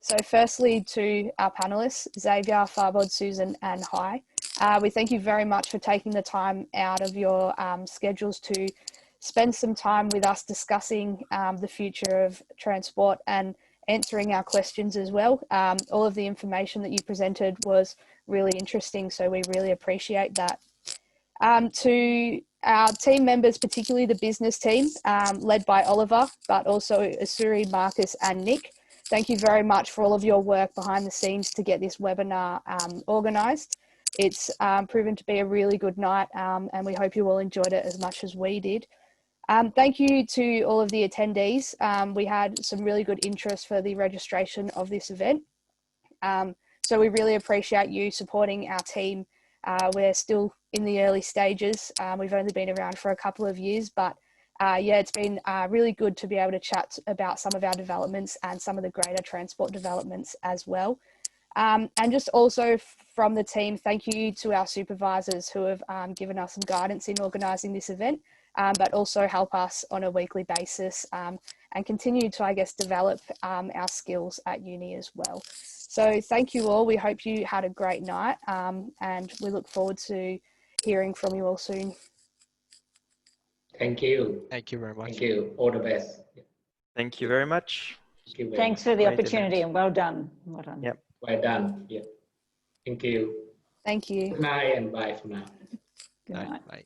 So firstly, to our panelists, Xavier, Farbod, Susan and Hai. We thank you very much for taking the time out of your schedules to spend some time with us discussing the future of transport and answering our questions as well. All of the information that you presented was really interesting, so we really appreciate that. To our team members, particularly the business team, led by Oliver, but also Asuri, Marcus and Nick, thank you very much for all of your work behind the scenes to get this webinar organised. It's proven to be a really good night, and we hope you all enjoyed it as much as we did. Thank you to all of the attendees. We had some really good interest for the registration of this event. So we really appreciate you supporting our team. We're still in the early stages. We've only been around for a couple of years, but yeah, it's been really good to be able to chat about some of our developments and some of the greater transport developments as well. And just also from the team, thank you to our supervisors who have given us some guidance in organising this event, but also help us on a weekly basis and continue to, I guess, develop our skills at uni as well. So thank you all. We hope you had a great night and we look forward to hearing from you all soon. Thank you. Thank you very much. Thank you. All the best. Thank you very much. Thank you very Thanks much. for the Great opportunity event. and well done. Well done. Yep. Well done. Yeah. Thank you. Thank you. Good night and bye for now. Good night. Bye.